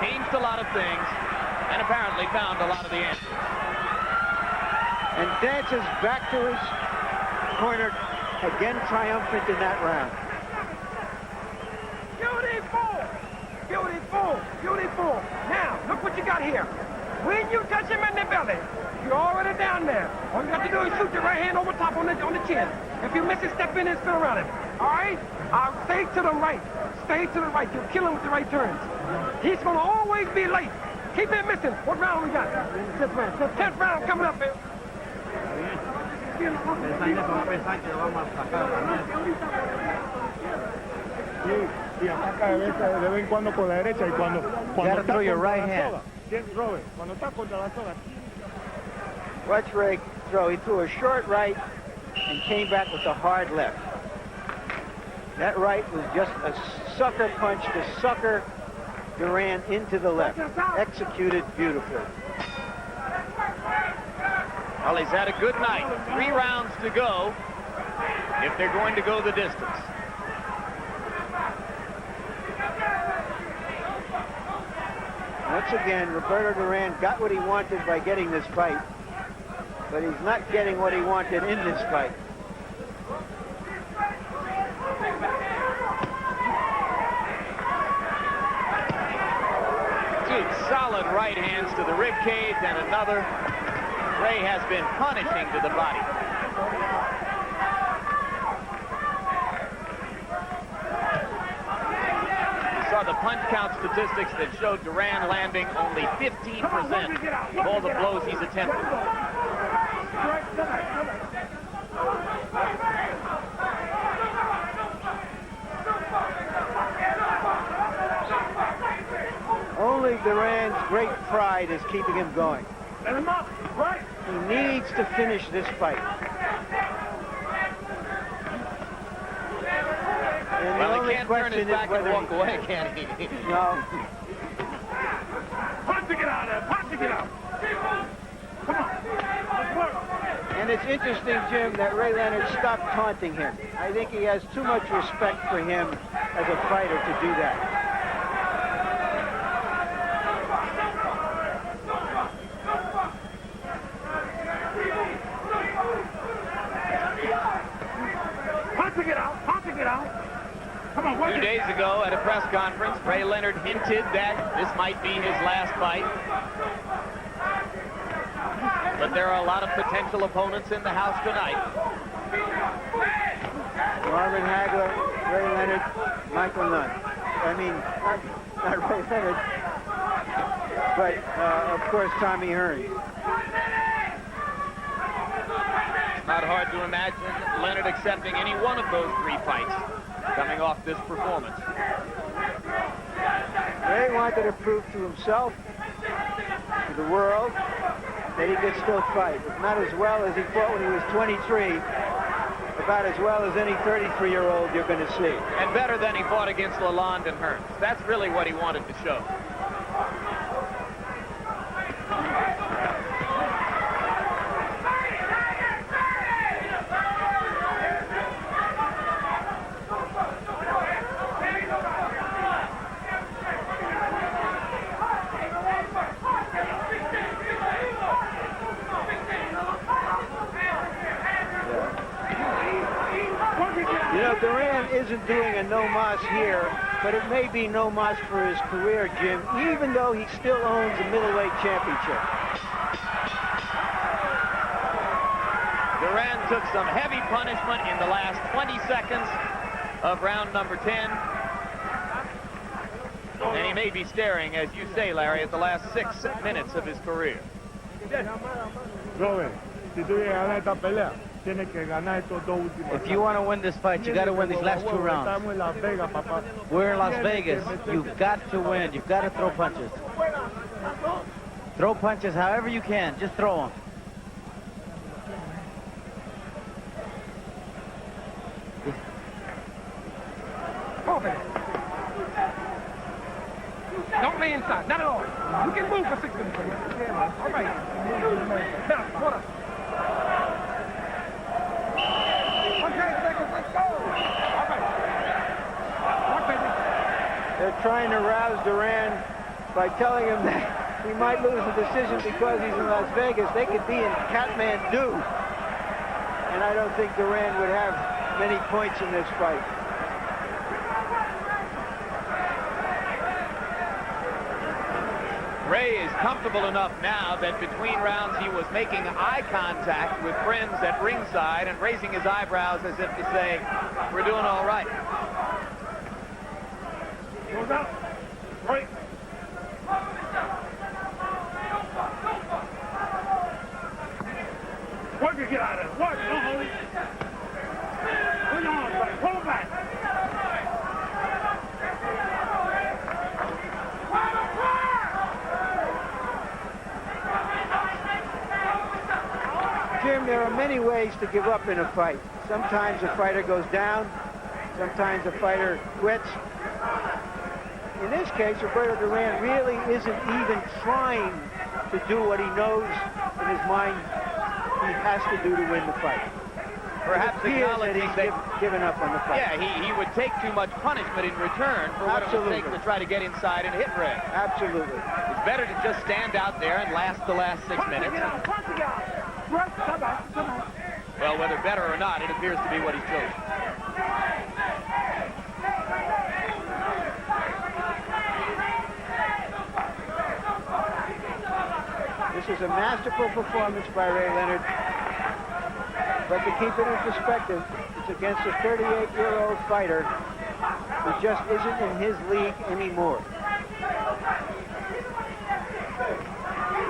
Speaker 3: Changed a lot of things, and apparently found a lot of the answers.
Speaker 1: And dances back to his corner, again triumphant in that round.
Speaker 6: Beautiful! Beautiful! Beautiful! Now, look what you got here. When you touch him in the belly, you're already down there. All you got to do is shoot your right hand over top on the chin. If you miss it, step in and spin around him. All right? Stay to the right. Stay to the right. You'll kill him with the right turns. He's going to always be late. Keep it missing. What round we got? 10th round. 10th round coming up here.
Speaker 2: Y ataca de vez en cuando con la derecha y cuando
Speaker 1: gotta throw your right hand.
Speaker 2: Robert, cuando está contra la soga.
Speaker 1: Watch Ray throw. He threw a short right and came back with a hard left. That right was just a sucker punch to sucker Duran into the left. Executed beautifully.
Speaker 3: Well, he's had a good night. 3 rounds to go if they're going to go the distance.
Speaker 1: Once again, Roberto Duran got what he wanted by getting this fight, but he's not getting what he wanted in this fight.
Speaker 3: Two solid right hands to the rib cage and another. Ray has been punishing to the body. You saw the punch count statistics that showed Duran landing only 15% of all the blows he's attempted.
Speaker 1: Only Duran's great pride is keeping him going.
Speaker 2: Let him up, right?
Speaker 1: He needs to finish this fight. And
Speaker 3: Well, he can't turn his back and walk away, can he?
Speaker 1: No.
Speaker 2: Punch to get out of there. Punch to get out. Come on. Let's work.
Speaker 1: And it's interesting, Jim, that Ray Leonard stopped taunting him. I think he has too much respect for him as a fighter to do that.
Speaker 2: Punch to get out. Punch to get out. Come on, work
Speaker 3: 2
Speaker 2: it.
Speaker 3: days ago at a press conference, Ray Leonard hinted that this might be his last fight. But there are a lot of potential opponents in the house tonight.
Speaker 1: Marvin Hagler, Ray Leonard, Michael Nunn. I mean, not Ray Leonard, but of course Tommy Hearns.
Speaker 3: It's not hard to imagine Leonard accepting any one of those 3 fights coming off this performance.
Speaker 1: Ray wanted to prove to himself, to the world, that he could still fight. If not as well as he fought when he was 23, about as well as any 33-year-old you're going to see.
Speaker 3: And better than he fought against Lalonde and Hearns. That's really what he wanted to show.
Speaker 1: isn't doing a no mas here, but it may be no mas for his career, Jim, even though he still owns the middleweight championship.
Speaker 3: Duran took some heavy punishment in the last 20 seconds of round number 10. And he may be staring, as you say, Larry, at the last 6 minutes of his career.
Speaker 7: If you want to win this fight, you got to win these last 2 rounds. We're in Las Vegas. You've got to win. You've got to throw punches. Throw punches however you can. Just throw them.
Speaker 6: Don't lay inside, not at all. You can move for 6 minutes. All right. Now, quarter. Okay, seconds, let's go. All right. Walk, baby.
Speaker 1: They're trying to rouse Duran by telling him that he might lose the decision because he's in Las Vegas. They could be in Kathmandu. And I don't think Duran would have many points in this fight.
Speaker 3: Ray is comfortable enough now that between rounds he was making eye contact with friends at ringside and raising his eyebrows as if to say, we're doing all right.
Speaker 2: Goes up. Right. Work it, get out of it. Work it. Don't hold it. Put your arms back. Pull back.
Speaker 1: Jim, there are many ways to give up in a fight. Sometimes a fighter goes down. Sometimes a fighter quits. In this case, Roberto Duran really isn't even trying to do what he knows in his mind he has to do to win the fight.
Speaker 3: Perhaps
Speaker 1: it appears that he's given up on the fight.
Speaker 3: Yeah, he would take too much punishment in return for what it would take to try to get inside and hit Ray.
Speaker 1: Absolutely.
Speaker 3: It's better to just stand out there and last the last 6 minutes. Well, whether better or not, it appears to be what he chose.
Speaker 1: This is a masterful performance by Ray Leonard. But to keep it in perspective, it's against a 38-year-old fighter who just isn't in his league anymore.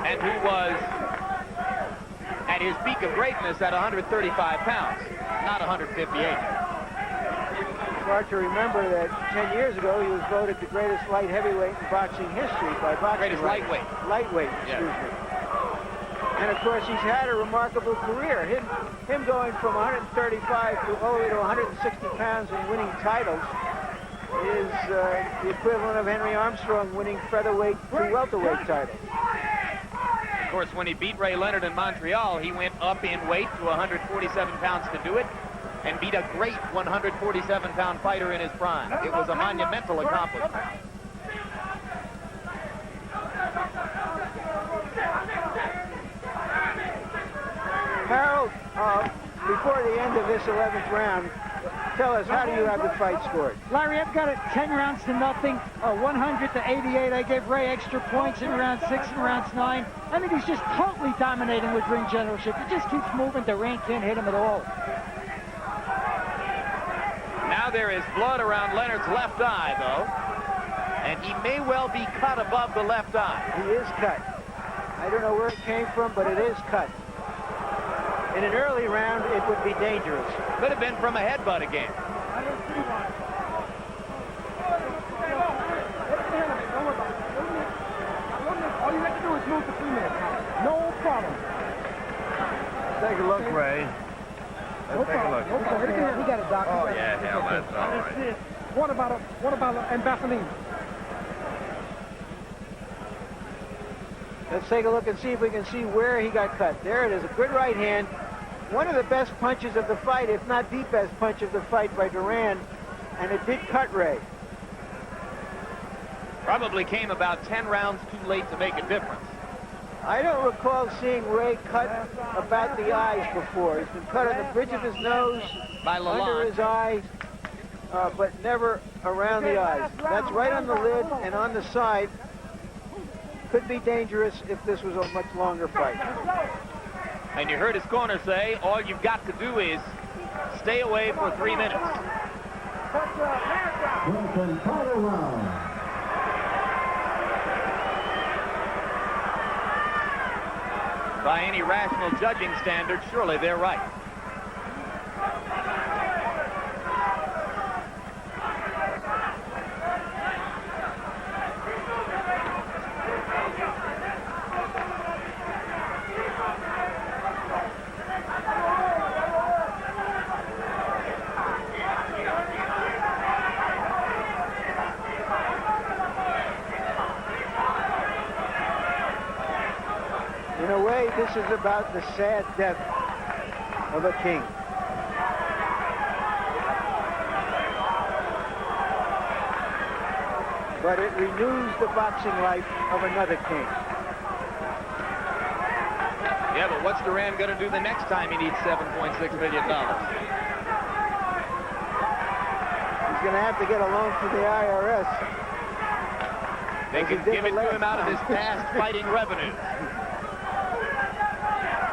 Speaker 3: And who was at his peak of greatness at 135 pounds, not 158.
Speaker 1: It's hard to remember that 10 years ago he was voted the greatest light heavyweight in boxing history by boxing.
Speaker 3: Greatest lightweight.
Speaker 1: Lightweight, excuse me. And of course he's had a remarkable career. Him going from 135 to all the way to 160 pounds and winning titles is the equivalent of Henry Armstrong winning featherweight to welterweight titles.
Speaker 3: Of course, when he beat Ray Leonard in Montreal, he went up in weight to 147 pounds to do it and beat a great 147-pound fighter in his prime. It was a monumental accomplishment.
Speaker 1: Harold, before the end of this 11th round, tell us, how do you have the fight scored?
Speaker 8: Larry, I've got it 10 rounds to nothing, 100 to 88. I gave Ray extra points in round 6 and rounds 9. I mean, he's just totally dominating with ring generalship. He just keeps moving. Duran can't hit him at all.
Speaker 3: Now there is blood around Leonard's left eye, though, and he may well be cut above the left eye.
Speaker 1: He is cut. I don't know where it came from, but it is cut. In an early round, it would be dangerous.
Speaker 3: Could have been from a headbutt again.
Speaker 6: All you have to do is move to 3 minutes. No problem.
Speaker 9: Take a look, Ray. Let's take a look.
Speaker 6: He got a doctor.
Speaker 9: Oh, yeah, hell, that's all right.
Speaker 6: What about and Vaseline?
Speaker 1: Let's take a look and see if we can see where he got cut. There it is, a good right hand. One of the best punches of the fight, if not the best punch of the fight by Duran, and it did cut Ray.
Speaker 3: Probably came about 10 rounds too late to make a difference.
Speaker 1: I don't recall seeing Ray cut about the eyes before. He's been cut on the bridge of his nose,
Speaker 3: by
Speaker 1: under his eyes. but never around the eyes. That's right on the lid and on the side. Could be dangerous if this was a much longer fight.
Speaker 3: And you heard his corner say, all you've got to do is stay away for 3 minutes. By any rational judging standard, surely they're right.
Speaker 1: In a way, this is about the sad death of a king. But it renews the boxing life of another king.
Speaker 3: Yeah, but what's Duran going to do the next time he needs $7.6 million?
Speaker 1: He's going to have to get a loan from the IRS.
Speaker 3: They can give it to him out of his past fighting revenue.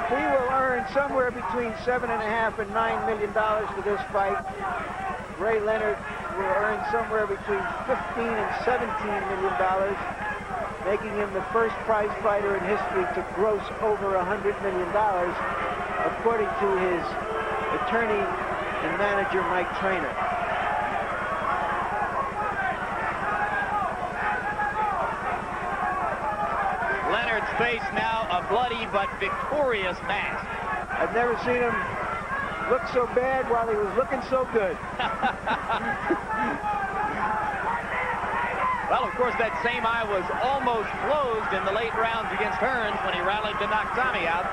Speaker 1: He will earn somewhere between $7.5 and $9 million for this fight. Ray Leonard will earn somewhere between $15 and $17 million, making him the first prize fighter in history to gross over $100 million, according to his attorney and manager, Mike Trainer.
Speaker 3: Leonard's face now a bloody but victorious mask.
Speaker 1: I've never seen him look so bad while he was looking so good.
Speaker 3: Well, of course, that same eye was almost closed in the late rounds against Hearns when he rallied to knock Tommy out.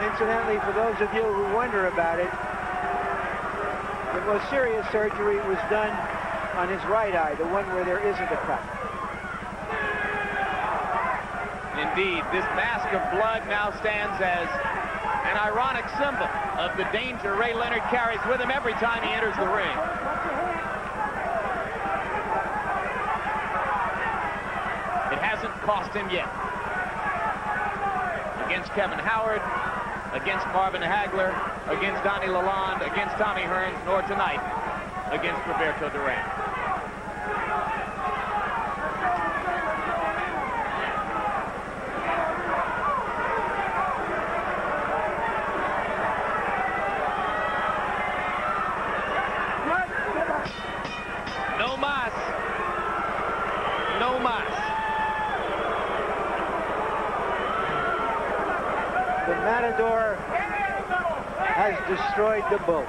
Speaker 1: Incidentally, for those of you who wonder about it, the most serious surgery was done on his right eye, the one where there isn't a cut.
Speaker 3: Indeed, this mask of blood now stands as an ironic symbol of the danger Ray Leonard carries with him every time he enters the ring. It hasn't cost him yet. Against Kevin Howard, against Marvin Hagler, against Donnie Lalonde, against Tommy Hearns, nor tonight against Roberto Duran. No mas. No mas.
Speaker 1: The Matador has destroyed the bull.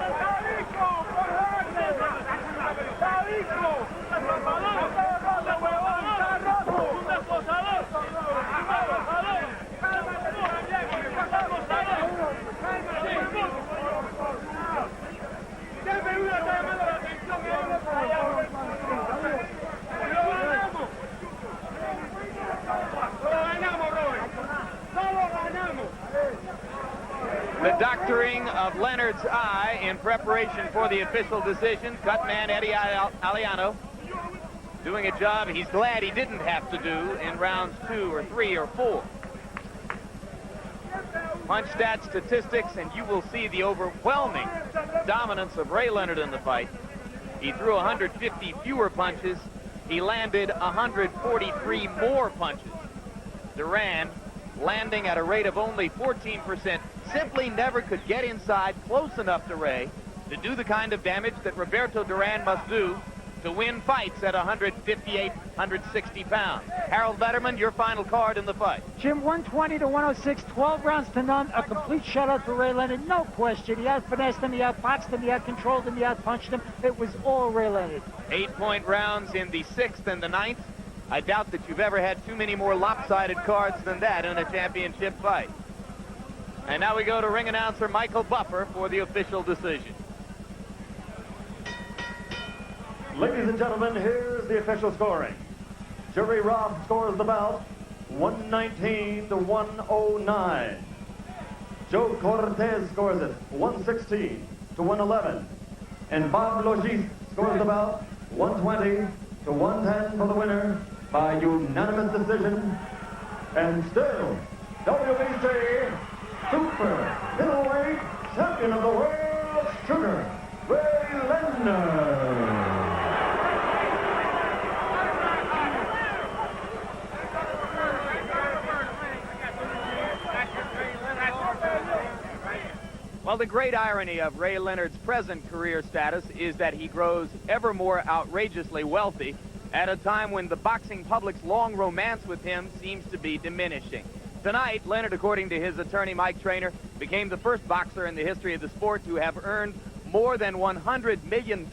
Speaker 3: The doctoring of Leonard's eye in preparation for the official decision. Cut man Eddie Aliano doing a job he's glad he didn't have to do in rounds 2 or 3 or 4. Punch stat statistics, and you will see the overwhelming dominance of Ray Leonard in the fight. He threw 150 fewer punches. He landed 143 more punches. Duran, landing at a rate of only 14%, simply never could get inside close enough to Ray to do the kind of damage that Roberto Duran must do to win fights at 158, 160 pounds. Harold Letterman, your final card in the fight.
Speaker 8: Jim, 120 to 106, 12 rounds to none, a complete shutout for Ray Leonard, no question. He out-finessed him, he out-boxed him, he out-controlled him, he out-punched him. It was all Ray Leonard.
Speaker 3: 8-point rounds in the 6th and the 9th. I doubt that you've ever had too many more lopsided cards than that in a championship fight. And now we go to ring announcer Michael Buffer for the official decision.
Speaker 5: Ladies and gentlemen, here's the official scoring. Jury Rob scores the bout 119 to 109. Joe Cortez scores it 116 to 111. And Bob Logis scores the bout 120 to 110 for the winner by unanimous decision. And still, WBC Super Middleweight Champion of the World, Sugar Ray Leonard.
Speaker 3: Well, the great irony of Ray Leonard's present career status is that he grows ever more outrageously wealthy at a time when the boxing public's long romance with him seems to be diminishing. Tonight, Leonard, according to his attorney, Mike Traynor, became the first boxer in the history of the sport to have earned more than $100 million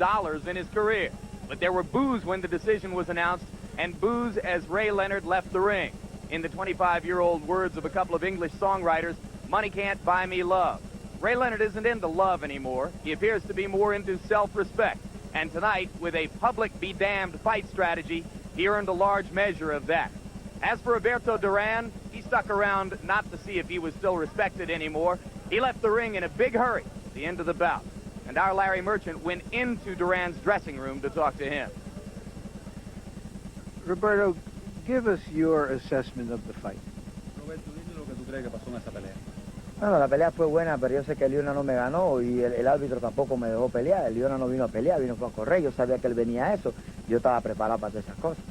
Speaker 3: in his career. But there were boos when the decision was announced, and boos as Ray Leonard left the ring. In the 25-year-old words of a couple of English songwriters, money can't buy me love. Ray Leonard isn't into love anymore. He appears to be more into self-respect. And tonight, with a public-be-damned fight strategy, he earned a large measure of that. As for Roberto Duran, he stuck around not to see if he was still respected anymore. He left the ring in a big hurry at the end of the bout. And our Larry Merchant went into Duran's dressing room to talk to him.
Speaker 1: Roberto, give us your assessment of the fight.
Speaker 9: Roberto, dime lo que tú crees que pasó en esa pelea.
Speaker 10: Bueno, la pelea fue buena, pero yo sé que el Leonard no me ganó y el árbitro tampoco me dejó pelear. El Leonard no vino a pelear, vino a correr. Yo sabía que él venía a eso. Yo estaba preparado para todas esas cosas.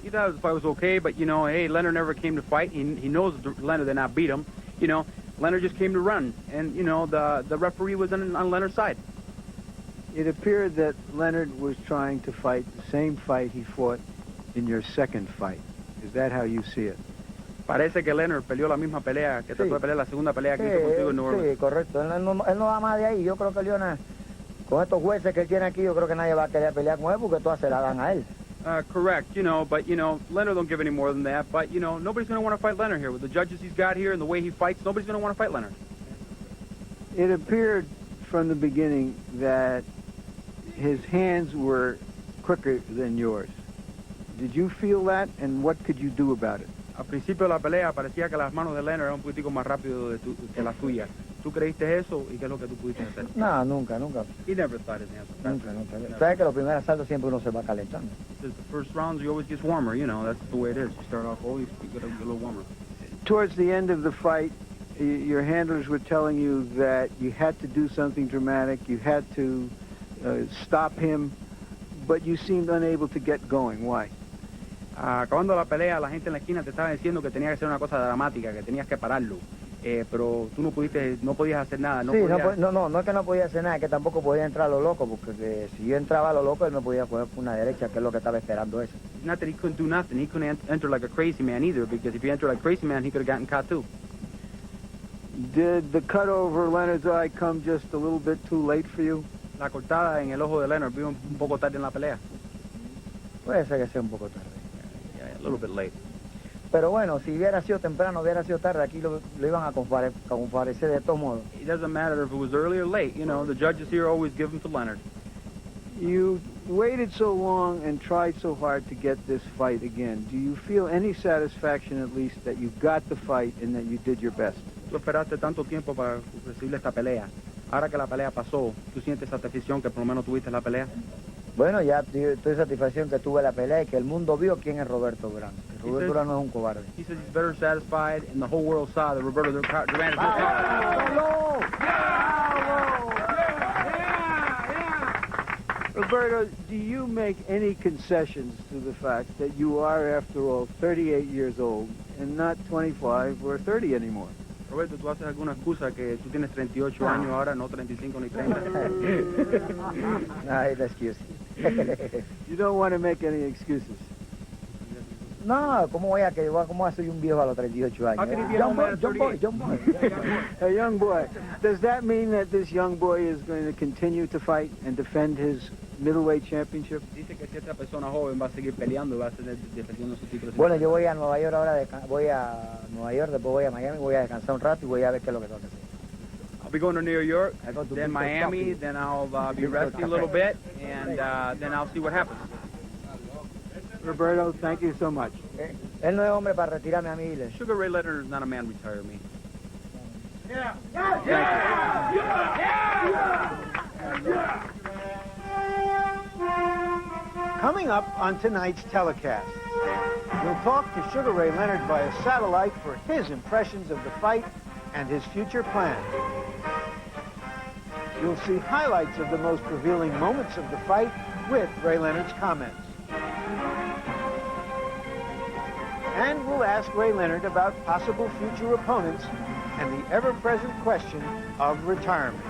Speaker 11: He thought the fight was okay, but, you know, hey, Leonard never came to fight. He knows Leonard did not beat him. You know, Leonard just came to run. And, you know, the referee was on Leonard's side.
Speaker 1: It appeared that Leonard was trying to fight the same fight he fought in your second fight. Is that how you see it?
Speaker 11: Parece que Leonard peleó la misma pelea que trató de pelear la segunda pelea que hizo contigo en New Orleans.
Speaker 10: Sí, correcto. Él no va más de ahí. Yo creo que Leonard, con estos jueces que él tiene aquí, yo creo que nadie va a querer pelear con él porque todas se la dan a él.
Speaker 11: Correct, you know, but, you know, Leonard don't give any more than that. But, you know, nobody's going to want to fight Leonard here. With the judges he's got here and the way he fights, nobody's going to want to fight Leonard.
Speaker 1: It appeared from the beginning that his hands were quicker than yours. Did you feel that, and what could you do about it?
Speaker 11: Al principio de la pelea parecía que las manos de Leonard eran un poquitico más rápido que las tuyas. ¿Tú creíste eso y qué es lo que tú pudiste hacer?
Speaker 10: No, nunca.
Speaker 11: He never thought his hands were faster.
Speaker 10: Nunca. Sabes que los primeros asaltos siempre uno se va calentando.
Speaker 11: The first rounds, you always get warmer, you know, that's the way it is. You start off always, you get a little warmer.
Speaker 1: Towards the end of the fight, your handlers were telling you that you had to do something dramatic, you had to stop him, but you seemed unable to get going. Why?
Speaker 11: Acabando la pelea, la gente en la esquina te estaba diciendo que tenía que ser una cosa dramática, que tenías que pararlo. Pero tú no podías hacer nada.
Speaker 10: No es que no podía hacer nada, es que tampoco podía entrar a lo loco, porque si yo entraba a lo loco, él me podía coger por una derecha, que es lo que estaba esperando eso.
Speaker 11: Not that he couldn't do nothing. He couldn't enter like a crazy man either, because if he entered like a crazy man, he could have gotten caught too.
Speaker 1: Did the cut over Leonard's eye come just a little bit too late for you?
Speaker 11: La cortada en el ojo de Leonard vino un poco tarde en la pelea.
Speaker 10: Puede ser que sea un poco tarde.
Speaker 11: Yeah, a little bit late.
Speaker 10: Pero bueno, si hubiera sido temprano, hubiera sido tarde, aquí lo iban a comparecer de todos modos.
Speaker 11: It doesn't matter if it was early or late. You know, the judges here always give him to Leonard.
Speaker 1: You waited so long and tried so hard to get this fight again. Do you feel any satisfaction, at least, that you got the fight and that you did your best?
Speaker 11: Tú esperaste tanto tiempo para recibir esta pelea. Ahora que la pelea pasó, ¿tú sientes satisfacción que por lo menos tuviste la pelea?
Speaker 10: Bueno, ya estoy satisfacción que tuve la pelea y que el mundo vio quién es Roberto Duran. Roberto Duran no es un cobarde.
Speaker 11: He says he's better satisfied, and the whole world saw that Roberto Duran is a
Speaker 1: Roberto, do you make any concessions to the fact that you are, after all, 38 years old and not 25 or 30 anymore?
Speaker 11: Roberto, ¿tú haces alguna excusa que tú tienes 38 años ahora, no 35 ni 30?
Speaker 10: No, it's an excuse.
Speaker 1: You don't want to make any excuses.
Speaker 10: No, ¿cómo voy a ser un viejo a los 38 años?
Speaker 11: How can he be young boy?
Speaker 1: A young boy. Does that mean that this young boy is going to continue to fight and defend his middleweight championship?
Speaker 11: Dice que si esta persona joven va a seguir peleando y va a seguir defendiendo su título.
Speaker 10: Bueno, yo voy a Nueva York ahora, voy a Nueva York, después voy a Miami, voy a descansar un rato y voy a ver qué es lo que tengo que hacer.
Speaker 11: I'll be going to New York, then Miami, then I'll be resting a little bit, and then I'll see what happens.
Speaker 4: Roberto, thank you so much.
Speaker 10: Él no es hombre para retirarme a mí.
Speaker 11: Sugar Ray Leonard is not a man to retire me.
Speaker 2: Yeah.
Speaker 1: Coming up on tonight's telecast, we'll talk to Sugar Ray Leonard via satellite for his impressions of the fight and his future plans. You'll see highlights of the most revealing moments of the fight with Ray Leonard's comments. And we'll ask Ray Leonard about possible future opponents and the ever-present question of retirement.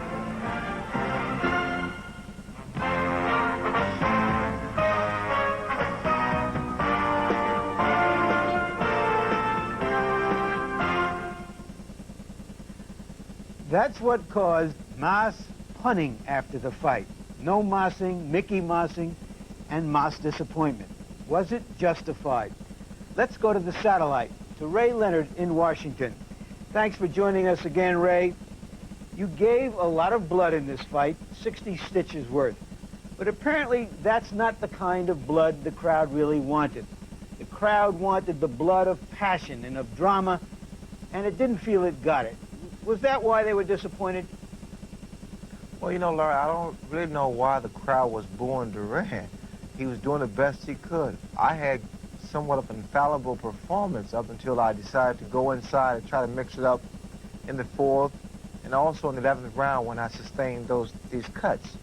Speaker 1: That's what caused mass punning after the fight. No mossing, Mickey mossing, and mass disappointment. Was it justified? Let's go to the satellite, to Ray Leonard in Washington. Thanks for joining us again, Ray. You gave a lot of blood in this fight, 60 stitches worth. But apparently that's not the kind of blood the crowd really wanted. The crowd wanted the blood of passion and of drama, and it didn't feel it got it. Was that why they were disappointed?
Speaker 9: Well, you know, Larry, I don't really know why the crowd was booing Duran. He was doing the best he could. I had somewhat of an infallible performance up until I decided to go inside and try to mix it up in the 4th and also in the 11th round when I sustained these cuts.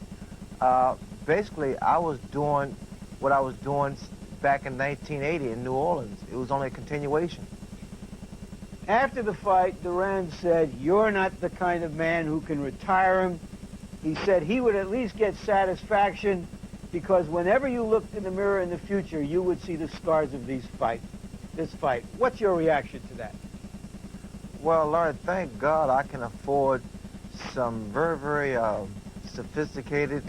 Speaker 9: Basically, I was doing what I was doing back in 1980 in New Orleans. It was only a continuation.
Speaker 1: After the fight, Duran said, "You're not the kind of man who can retire him." He said he would at least get satisfaction because whenever you looked in the mirror in the future, you would see the scars of this fight. What's your reaction to that?
Speaker 9: Well, Larry, thank God I can afford some very, very sophisticated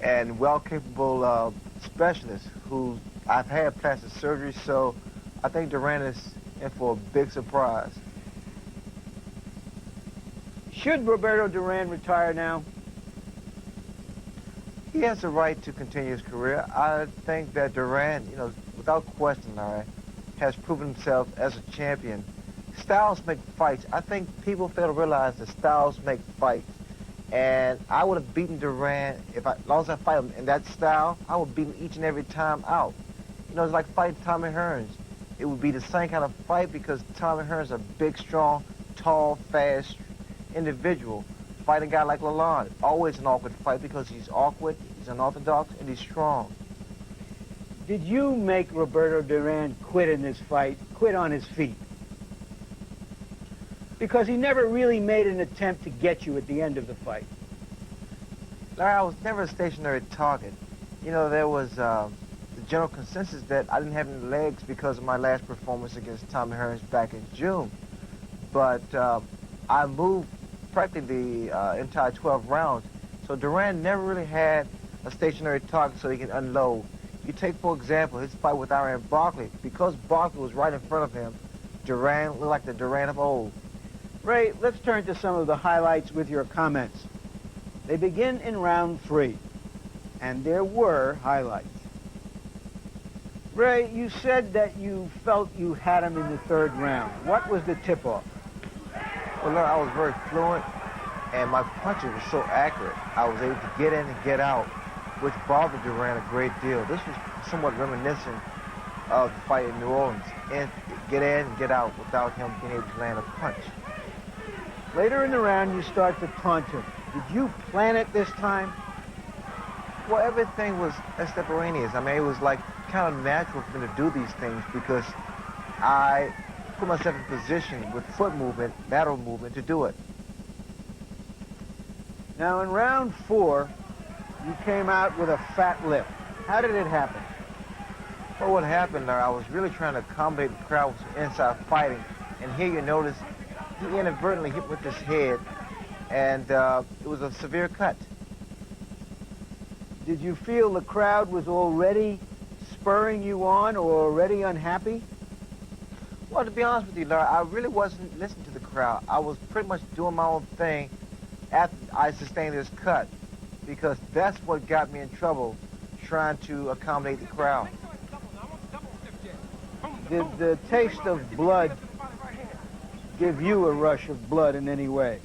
Speaker 9: and well-capable specialists who I've had plastic surgery, so I think Duran is in for a big surprise.
Speaker 1: Should Roberto Duran retire now?
Speaker 9: He has the right to continue his career. I think that Duran, you know, without question, Larry, has proven himself as a champion. Styles make fights. I think people fail to realize that styles make fights. And I would have beaten Duran, as long as I fight him in that style, I would beat him each and every time out. You know, it's like fighting Tommy Hearns. It would be the same kind of fight because Tommy Hearns is a big, strong, tall, fast individual. Fight a guy like Leonard, always an awkward fight because he's awkward, he's unorthodox, and he's strong.
Speaker 1: Did you make Roberto Duran quit in this fight, quit on his feet? Because he never really made an attempt to get you at the end of the fight.
Speaker 9: Larry, I was never a stationary target. You know, there was the general consensus that I didn't have any legs because of my last performance against Tommy Hearns back in June. But I moved practically the entire 12 rounds. So Duran never really had a stationary target so he can unload. You take, for example, his fight with Iran Barkley. Because Barkley was right in front of him, Duran looked like the Duran of old.
Speaker 1: Ray, let's turn to some of the highlights with your comments. They begin in round 3, and there were highlights. Ray, you said that you felt you had him in the 3rd round. What was the tip-off?
Speaker 9: Well, look, I was very fluent, and my punches were so accurate. I was able to get in and get out, which bothered Duran a great deal. This was somewhat reminiscent of the fight in New Orleans. And get in and get out without him being able to land a punch.
Speaker 1: Later in the round, you start to taunt him. Did you plan it this time?
Speaker 9: Well, everything was extemporaneous. I mean, it was like kind of natural for me to do these things because I put myself in position with foot movement, lateral movement to do it.
Speaker 1: Now, in round 4, you came out with a fat lip. How did it happen?
Speaker 9: Well, what happened there, I was really trying to accommodate the crowd with some inside fighting. And here you notice he inadvertently hit with his head, and it was a severe cut.
Speaker 1: Did you feel the crowd was already spurring you on or already unhappy?
Speaker 9: Well, to be honest with you, Larry, I really wasn't listening to the crowd. I was pretty much doing my own thing after I sustained this cut because that's what got me in trouble, trying to accommodate the crowd.
Speaker 1: Did the taste of blood give you a rush of blood in any way?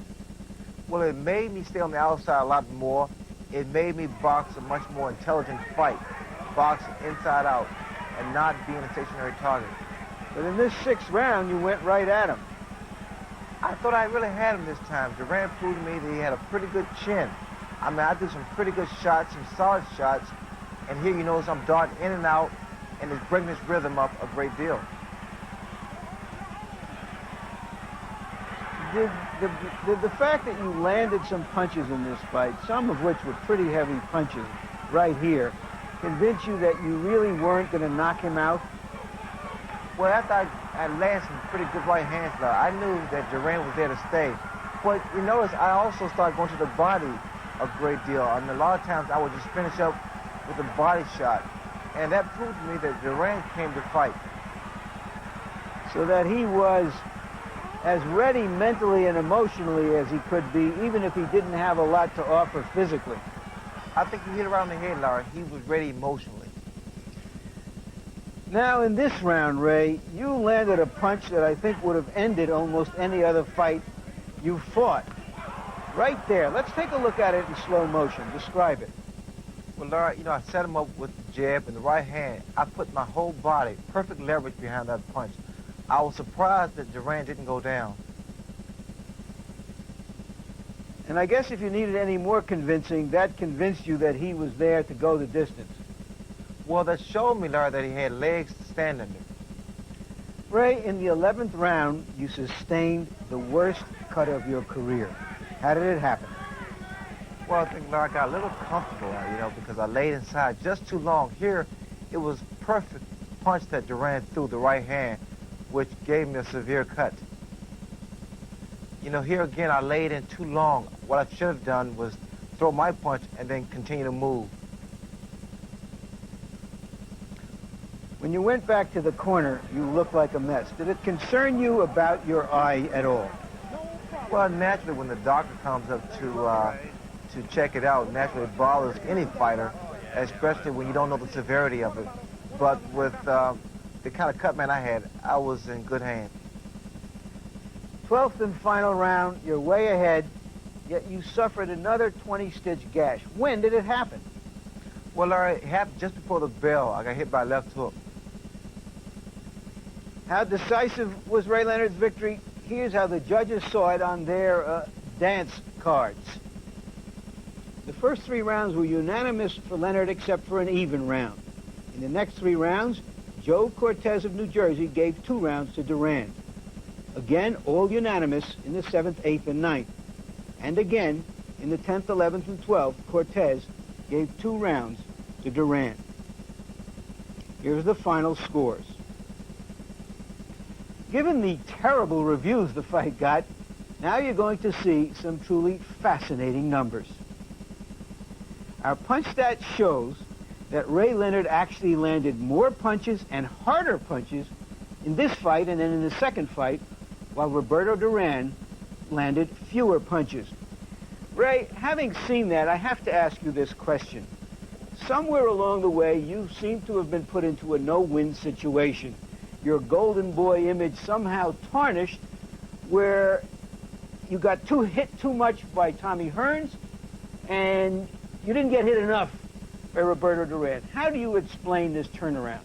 Speaker 9: Well, it made me stay on the outside a lot more. It made me box a much more intelligent fight, boxing inside out, and not being a stationary target.
Speaker 1: But in this 6th round, you went right at him.
Speaker 9: I thought I really had him this time. Duran proved to me that he had a pretty good chin. I mean, I did some pretty good shots, some solid shots, and here you notice I'm darting in and out, and it's bringing this rhythm up a great deal.
Speaker 1: Did the fact that you landed some punches in this fight, some of which were pretty heavy punches right here, convince you that you really weren't going to knock him out?
Speaker 9: Well, after I landed some pretty good right hands, I knew that Duran was there to stay. But you notice I also started going to the body a great deal. I mean, a lot of times I would just finish up with a body shot. And that proved to me that Duran came to fight.
Speaker 1: So that he was as ready mentally and emotionally as he could be, even if he didn't have a lot to offer physically.
Speaker 9: I think you hit around the head, Larry. He was ready emotionally.
Speaker 1: Now, in this round, Ray, you landed a punch that I think would have ended almost any other fight you fought. Right there. Let's take a look at it in slow motion. Describe it.
Speaker 9: Well, Larry, you know, I set him up with the jab and the right hand. I put my whole body, perfect leverage behind that punch. I was surprised that Duran didn't go down.
Speaker 1: And I guess if you needed any more convincing, that convinced you that he was there to go the distance.
Speaker 9: Well, that showed me, Larry, that he had legs to stand under.
Speaker 1: Ray, in the 11th round, you sustained the worst cut of your career. How did it happen?
Speaker 9: Well, I think, Larry, I got a little comfortable, you know, because I laid inside just too long. Here, it was perfect punch that Duran threw, the right hand, which gave me a severe cut. You know, here again, I laid in too long. What I should have done was throw my punch and then continue to move.
Speaker 1: When you went back to the corner, you looked like a mess. Did it concern you about your eye at all?
Speaker 9: Well, naturally, when the doctor comes up to check it out, naturally it bothers any fighter, especially when you don't know the severity of it. But with the kind of cut man I had, I was in good hands.
Speaker 1: 12th and final round, you're way ahead, yet you suffered another 20-stitch gash. When did it happen?
Speaker 9: Well, Larry, it happened just before the bell. I got hit by a left hook.
Speaker 1: How decisive was Ray Leonard's victory? Here's how the judges saw it on their dance cards. The first 3 rounds were unanimous for Leonard except for an even round. In the next 3 rounds, Joe Cortez of New Jersey gave 2 rounds to Duran. Again, all unanimous in the 7th, 8th, and 9th. And again, in the 10th, 11th, and 12th, Cortez gave 2 rounds to Duran. Here's the final scores. Given the terrible reviews the fight got, now you're going to see some truly fascinating numbers. Our punch stat shows that Ray Leonard actually landed more punches and harder punches in this fight and then in the second fight, while Roberto Duran landed fewer punches. Ray, having seen that, I have to ask you this question. Somewhere along the way, you seem to have been put into a no-win situation. Your golden boy image somehow tarnished, where you got hit too much by Tommy Hearns, and you didn't get hit enough by Roberto Duran. How do you explain this turnaround?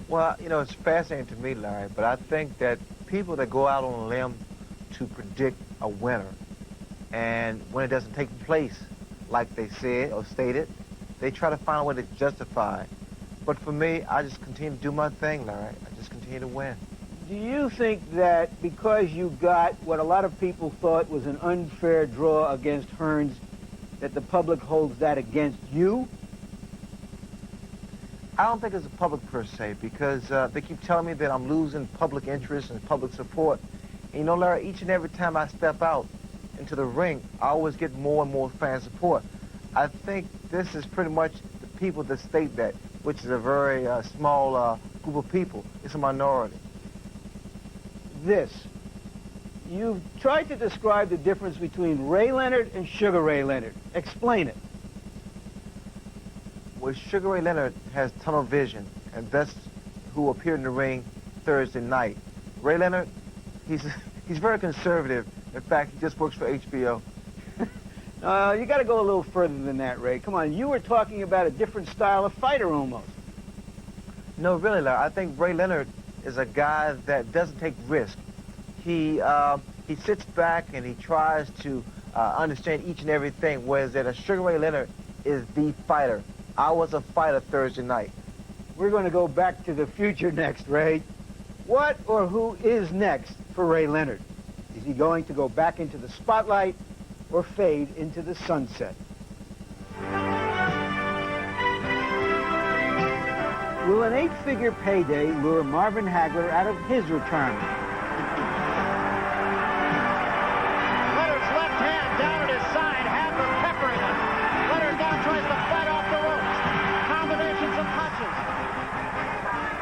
Speaker 9: Well, you know, it's fascinating to me, Larry, but I think that people that go out on a limb to predict a winner, and when it doesn't take place like they said or stated, they try to find a way to justify it. But for me, I just continue to do my thing, Larry. I just continue to win.
Speaker 1: Do you think that because you got what a lot of people thought was an unfair draw against Hearns, that the public holds that against you?
Speaker 9: I don't think it's the public per se, because they keep telling me that I'm losing public interest and public support. And you know, Larry, each and every time I step out into the ring, I always get more and more fan support. I think this is pretty much the people that state that, which is a very small group of people. It's a minority.
Speaker 1: You've tried to describe the difference between Ray Leonard and Sugar Ray Leonard. Explain it.
Speaker 9: Well, Sugar Ray Leonard has tunnel vision, and that's who appeared in the ring Thursday night. Ray Leonard, he's very conservative. In fact, he just works for HBO.
Speaker 1: You got to go a little further than that, Ray. Come on, you were talking about a different style of fighter almost.
Speaker 9: No, really, Larry. I think Ray Leonard is a guy that doesn't take risk. He sits back and he tries to understand each and everything, whereas that Sugar Ray Leonard is the fighter. I was a fighter Thursday night.
Speaker 1: We're going to go back to the future next, Ray. What or who is next for Ray Leonard? Is he going to go back into the spotlight or fade into the sunset? Will an 8-figure payday lure Marvin Hagler out of his retirement?
Speaker 12: Leonard's left hand down at his side, Hagler peppering him. Leonard now tries to fight off the ropes. Combinations of punches.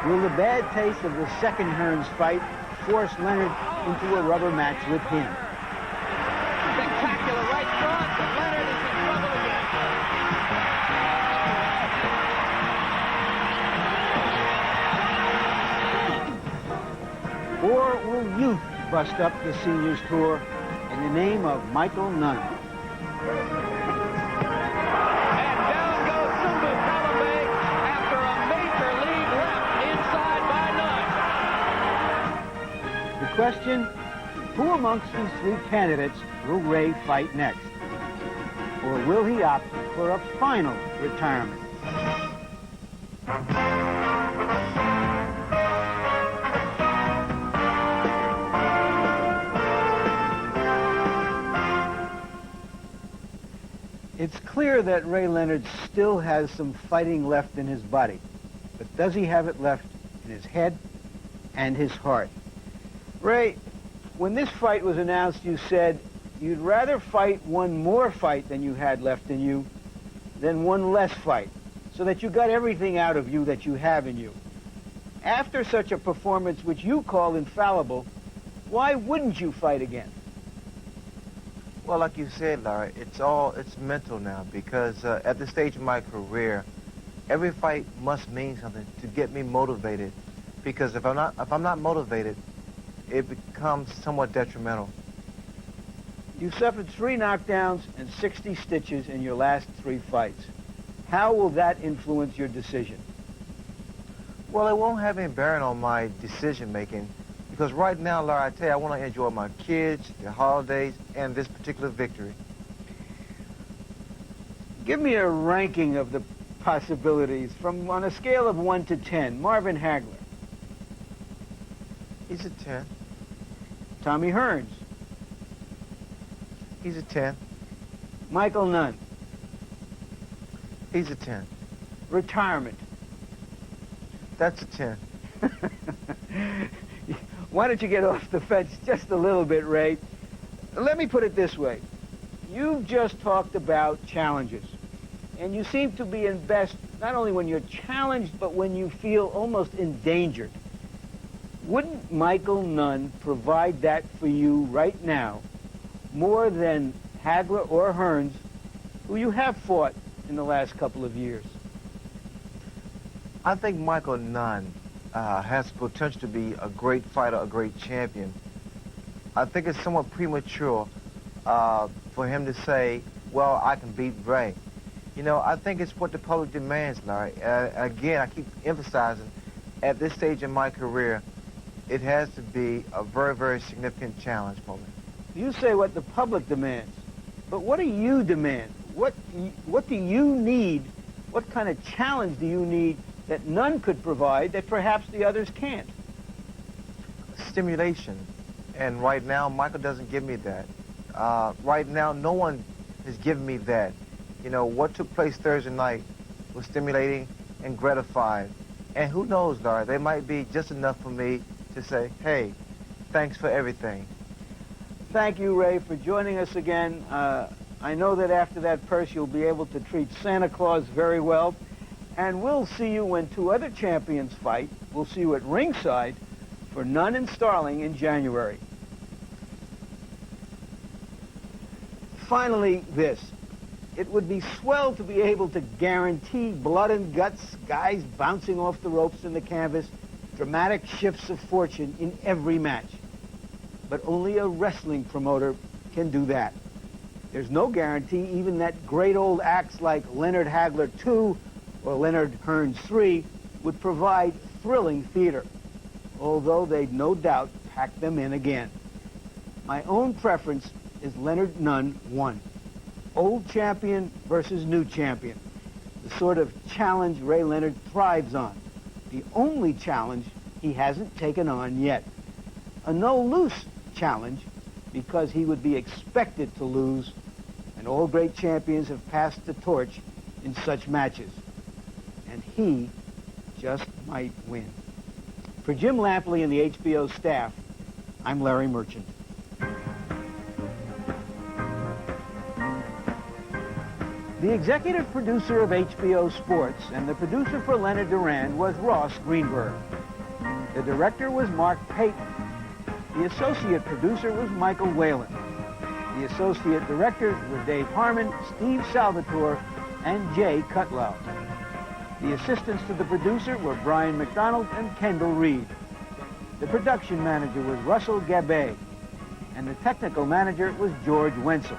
Speaker 1: Will the bad taste of the second Hearns fight force Leonard into a rubber match with him?
Speaker 12: Spectacular right front, but Leonard is in trouble again.
Speaker 1: Or will youth bust up the seniors tour in the name of Michael Nunn?
Speaker 3: And down goes Sumbu Kalambay after a major lead left inside by Nunn.
Speaker 1: The question, who amongst these three candidates will Ray fight next? Or will he opt for a final retirement? It's clear that Ray Leonard still has some fighting left in his body, but does he have it left in his head and his heart? Ray, when this fight was announced, you said you'd rather fight one more fight than you had left in you than one less fight, so that you got everything out of you that you have in you. After such a performance, which you call infallible, why wouldn't you fight again?
Speaker 9: Well, like you said, Larry, it's mental now, because at this stage of my career, every fight must mean something to get me motivated, because if I'm not motivated, it becomes somewhat detrimental.
Speaker 1: You suffered 3 knockdowns and 60 stitches in your last 3 fights. How will that influence your decision?
Speaker 9: Well, it won't have any bearing on my decision-making, because right now, Larry, I tell you, I want to enjoy my kids, the holidays, and this particular victory.
Speaker 1: Give me a ranking of the possibilities on a scale of 1 to 10. Marvin Hagler.
Speaker 9: He's a 10.
Speaker 1: Tommy Hearns.
Speaker 9: He's a 10.
Speaker 1: Michael Nunn.
Speaker 9: He's a 10.
Speaker 1: Retirement.
Speaker 9: That's a 10.
Speaker 1: Why don't you get off the fence just a little bit, Ray? Let me put it this way. You've just talked about challenges, and you seem to be in best not only when you're challenged, but when you feel almost endangered. Wouldn't Michael Nunn provide that for you right now more than Hagler or Hearns, who you have fought in the last couple of years?
Speaker 9: I think Michael Nunn has the potential to be a great fighter, a great champion. I think it's somewhat premature for him to say, well, I can beat Ray. You know, I think it's what the public demands, Larry. Again, I keep emphasizing, at this stage in my career, it has to be a very, very significant challenge for me.
Speaker 1: You say what the public demands, but what do you demand? What do you need? What kind of challenge do you need that none could provide that perhaps the others can't?
Speaker 9: Stimulation. And right now, Michael doesn't give me that. Right now, no one has given me that. You know, what took place Thursday night was stimulating and gratifying. And who knows, Larry, they might be just enough for me to say, hey, thanks for everything.
Speaker 1: Thank you, Ray, for joining us again. I know that after that purse, you'll be able to treat Santa Claus very well. And we'll see you when 2 other champions fight. We'll see you at ringside for Nunn and Starling in January. Finally, this. It would be swell to be able to guarantee blood and guts, guys bouncing off the ropes in the canvas, dramatic shifts of fortune in every match. But only a wrestling promoter can do that. There's no guarantee even that great old acts like Leonard Hagler 2 or Leonard Hearns 3 would provide thrilling theater, although they'd no doubt pack them in again. My own preference is Leonard Nunn 1. Old champion versus new champion. The sort of challenge Ray Leonard thrives on. The only challenge he hasn't taken on yet. A no-loose challenge, because he would be expected to lose, and all great champions have passed the torch in such matches. And he just might win. For Jim Lampley and the HBO staff, I'm Larry Merchant. The executive producer of HBO Sports and the producer for Leonard Duran was Ross Greenberg. The director was Mark Payton. The associate producer was Michael Whalen. The associate directors were Dave Harmon, Steve Salvatore, and Jay Cutlow. The assistants to the producer were Brian McDonald and Kendall Reed. The production manager was Russell Gabay, and the technical manager was George Wenzel.